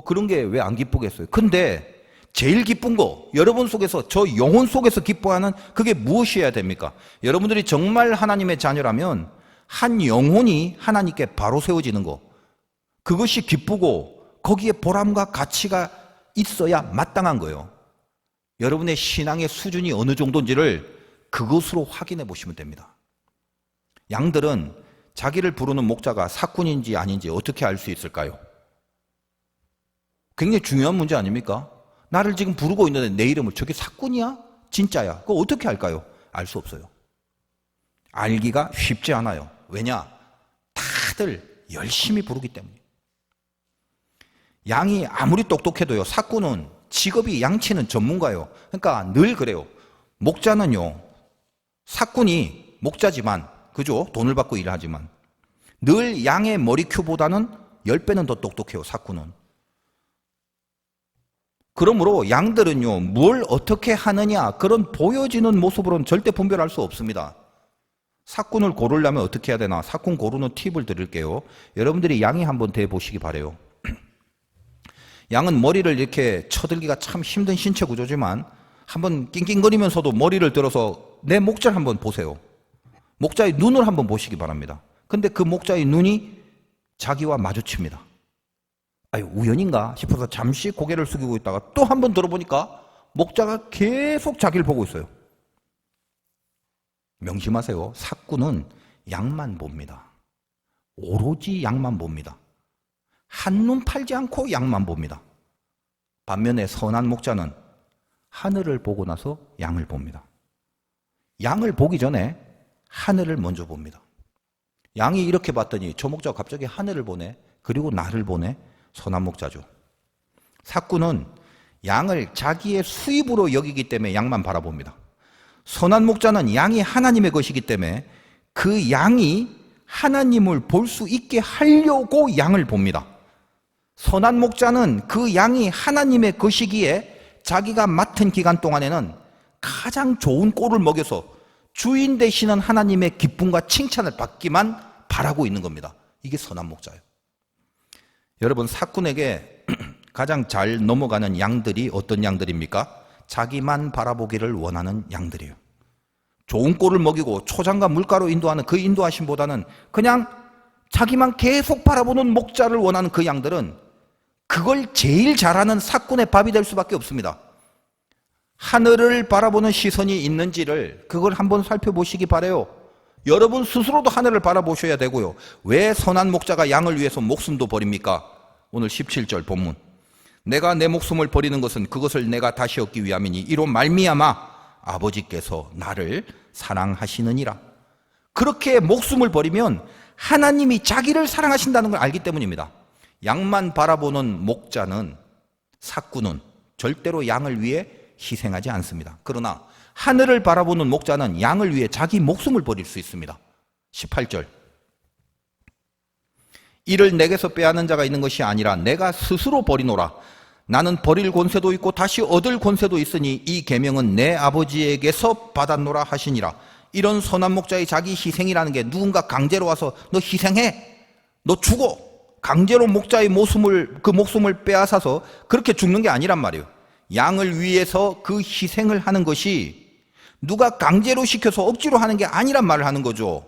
그런 게 왜 안 기쁘겠어요? 근데 제일 기쁜 거 여러분 속에서 저 영혼 속에서 기뻐하는 그게 무엇이어야 됩니까? 여러분들이 정말 하나님의 자녀라면 한 영혼이 하나님께 바로 세워지는 거 그것이 기쁘고 거기에 보람과 가치가 있어야 마땅한 거예요. 여러분의 신앙의 수준이 어느 정도인지를 그것으로 확인해 보시면 됩니다. 양들은 자기를 부르는 목자가 삭군인지 아닌지 어떻게 알 수 있을까요? 굉장히 중요한 문제 아닙니까? 나를 지금 부르고 있는데 내 이름을 저게 삭군이야? 진짜야? 그거 어떻게 알까요? 알 수 없어요. 알기가 쉽지 않아요. 왜냐? 다들 열심히 부르기 때문에. 양이 아무리 똑똑해도요, 삭군은 직업이 양치는 전문가예요. 그러니까 늘 그래요. 목자는요, 삭군이 목자지만, 그죠? 돈을 받고 일을 하지만, 늘 양의 머리큐보다는 10배는 더 똑똑해요, 삭군은. 그러므로 양들은요, 뭘 어떻게 하느냐, 그런 보여지는 모습으로는 절대 분별할 수 없습니다. 삭군을 고르려면 어떻게 해야 되나? 삭군 고르는 팁을 드릴게요. 여러분들이 양이 한번 돼 보시기 바래요. 양은 머리를 이렇게 쳐들기가 참 힘든 신체 구조지만 한번 낑낑거리면서도 머리를 들어서 내 목자를 한번 보세요. 목자의 눈을 한번 보시기 바랍니다. 근데 그 목자의 눈이 자기와 마주칩니다. 아유, 우연인가 싶어서 잠시 고개를 숙이고 있다가 또 한번 들어보니까 목자가 계속 자기를 보고 있어요. 명심하세요. 삭구는 양만 봅니다. 오로지 양만 봅니다. 한눈 팔지 않고 양만 봅니다. 반면에 선한 목자는 하늘을 보고 나서 양을 봅니다. 양을 보기 전에 하늘을 먼저 봅니다. 양이 이렇게 봤더니 저 목자가 갑자기 하늘을 보네. 그리고 나를 보네. 선한 목자죠. 삭구는 양을 자기의 수입으로 여기기 때문에 양만 바라봅니다. 선한 목자는 양이 하나님의 것이기 때문에 그 양이 하나님을 볼 수 있게 하려고 양을 봅니다. 선한 목자는 그 양이 하나님의 것이기에 자기가 맡은 기간 동안에는 가장 좋은 꼴을 먹여서 주인 되시는 하나님의 기쁨과 칭찬을 받기만 바라고 있는 겁니다. 이게 선한 목자예요. 여러분, 삭군에게 가장 잘 넘어가는 양들이 어떤 양들입니까? 자기만 바라보기를 원하는 양들이에요. 좋은 꼴을 먹이고 초장과 물가로 인도하는 그 인도하심보다는 그냥 자기만 계속 바라보는 목자를 원하는 그 양들은 그걸 제일 잘하는 삭군의 밥이 될 수밖에 없습니다. 하늘을 바라보는 시선이 있는지를 그걸 한번 살펴보시기 바라요. 여러분 스스로도 하늘을 바라보셔야 되고요. 왜 선한 목자가 양을 위해서 목숨도 버립니까? 오늘 17절 본문. 내가 내 목숨을 버리는 것은 그것을 내가 다시 얻기 위함이니 이로 말미암아 아버지께서 나를 사랑하시느니라. 그렇게 목숨을 버리면 하나님이 자기를 사랑하신다는 걸 알기 때문입니다. 양만 바라보는 목자는, 삭구는 절대로 양을 위해 희생하지 않습니다. 그러나 하늘을 바라보는 목자는 양을 위해 자기 목숨을 버릴 수 있습니다. 18절. 이를 내게서 빼앗는 자가 있는 것이 아니라 내가 스스로 버리노라. 나는 버릴 권세도 있고 다시 얻을 권세도 있으니 이 계명은 내 아버지에게서 받았노라 하시니라. 이런 선한 목자의 자기 희생이라는 게 누군가 강제로 와서 너 희생해, 너 죽어, 강제로 목자의 목숨을 빼앗아서 그렇게 죽는 게 아니란 말이에요. 양을 위해서 그 희생을 하는 것이 누가 강제로 시켜서 억지로 하는 게 아니란 말을 하는 거죠.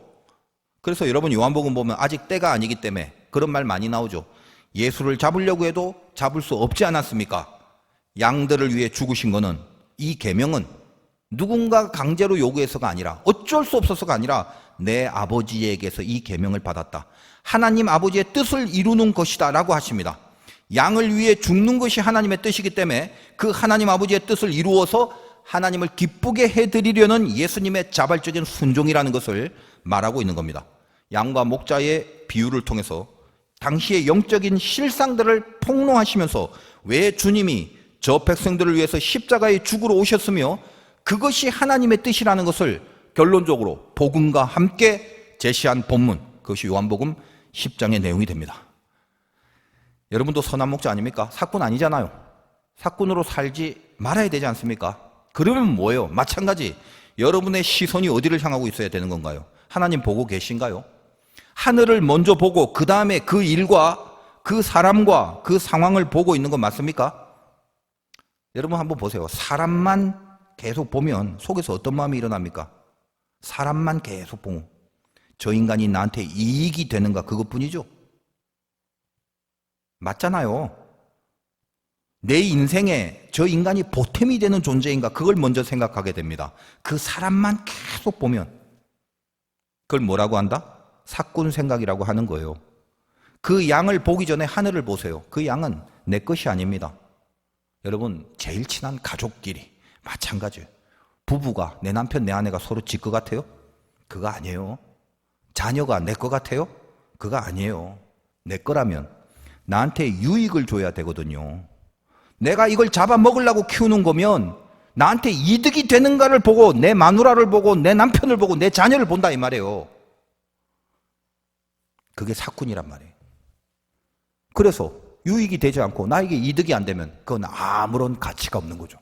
그래서 여러분 요한복음 보면 아직 때가 아니기 때문에 그런 말 많이 나오죠. 예수를 잡으려고 해도 잡을 수 없지 않았습니까? 양들을 위해 죽으신 거는, 이 계명은 누군가 강제로 요구해서가 아니라 어쩔 수 없어서가 아니라 내 아버지에게서 이 계명을 받았다. 하나님 아버지의 뜻을 이루는 것이다 라고 하십니다. 양을 위해 죽는 것이 하나님의 뜻이기 때문에 그 하나님 아버지의 뜻을 이루어서 하나님을 기쁘게 해드리려는 예수님의 자발적인 순종이라는 것을 말하고 있는 겁니다. 양과 목자의 비유를 통해서 당시의 영적인 실상들을 폭로하시면서 왜 주님이 저 백성들을 위해서 십자가에 죽으러 오셨으며 그것이 하나님의 뜻이라는 것을 결론적으로 복음과 함께 제시한 본문, 그것이 요한복음 10장의 내용이 됩니다. 여러분도 선한 목자 아닙니까? 삭군 아니잖아요. 삭군으로 살지 말아야 되지 않습니까? 그러면 뭐예요? 마찬가지. 여러분의 시선이 어디를 향하고 있어야 되는 건가요? 하나님 보고 계신가요? 하늘을 먼저 보고 그 다음에 그 일과 그 사람과 그 상황을 보고 있는 건 맞습니까? 여러분 한번 보세요. 사람만 계속 보면 속에서 어떤 마음이 일어납니까? 사람만 계속 보고 저 인간이 나한테 이익이 되는가, 그것뿐이죠. 맞잖아요. 내 인생에 저 인간이 보탬이 되는 존재인가, 그걸 먼저 생각하게 됩니다. 그 사람만 계속 보면 그걸 뭐라고 한다? 삭군 생각이라고 하는 거예요. 그 양을 보기 전에 하늘을 보세요. 그 양은 내 것이 아닙니다. 여러분, 제일 친한 가족끼리 마찬가지예요. 부부가, 내 남편 내 아내가 서로 지 것 같아요? 그거 아니에요. 자녀가 내 것 같아요? 그거 아니에요. 내 거라면 나한테 유익을 줘야 되거든요. 내가 이걸 잡아먹으려고 키우는 거면 나한테 이득이 되는가를 보고, 내 마누라를 보고, 내 남편을 보고, 내 자녀를 본다 이 말이에요. 그게 삭군이란 말이에요. 그래서 유익이 되지 않고 나에게 이득이 안 되면 그건 아무런 가치가 없는 거죠.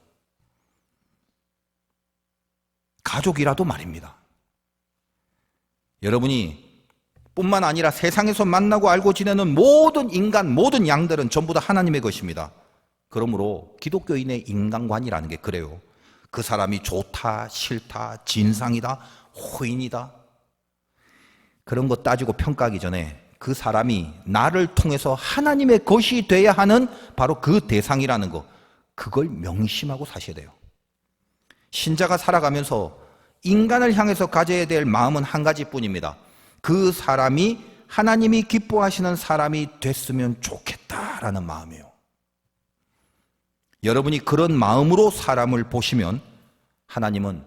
가족이라도 말입니다. 여러분이 뿐만 아니라 세상에서 만나고 알고 지내는 모든 인간, 모든 양들은 전부 다 하나님의 것입니다. 그러므로 기독교인의 인간관이라는 게 그래요. 그 사람이 좋다, 싫다, 진상이다, 호인이다, 그런 거 따지고 평가하기 전에 그 사람이 나를 통해서 하나님의 것이 돼야 하는 바로 그 대상이라는 거, 그걸 명심하고 사셔야 돼요. 신자가 살아가면서 인간을 향해서 가져야 될 마음은 한 가지뿐입니다. 그 사람이 하나님이 기뻐하시는 사람이 됐으면 좋겠다라는 마음이에요. 여러분이 그런 마음으로 사람을 보시면 하나님은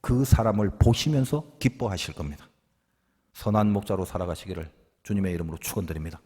그 사람을 보시면서 기뻐하실 겁니다. 선한 목자로 살아가시기를 주님의 이름으로 축원드립니다.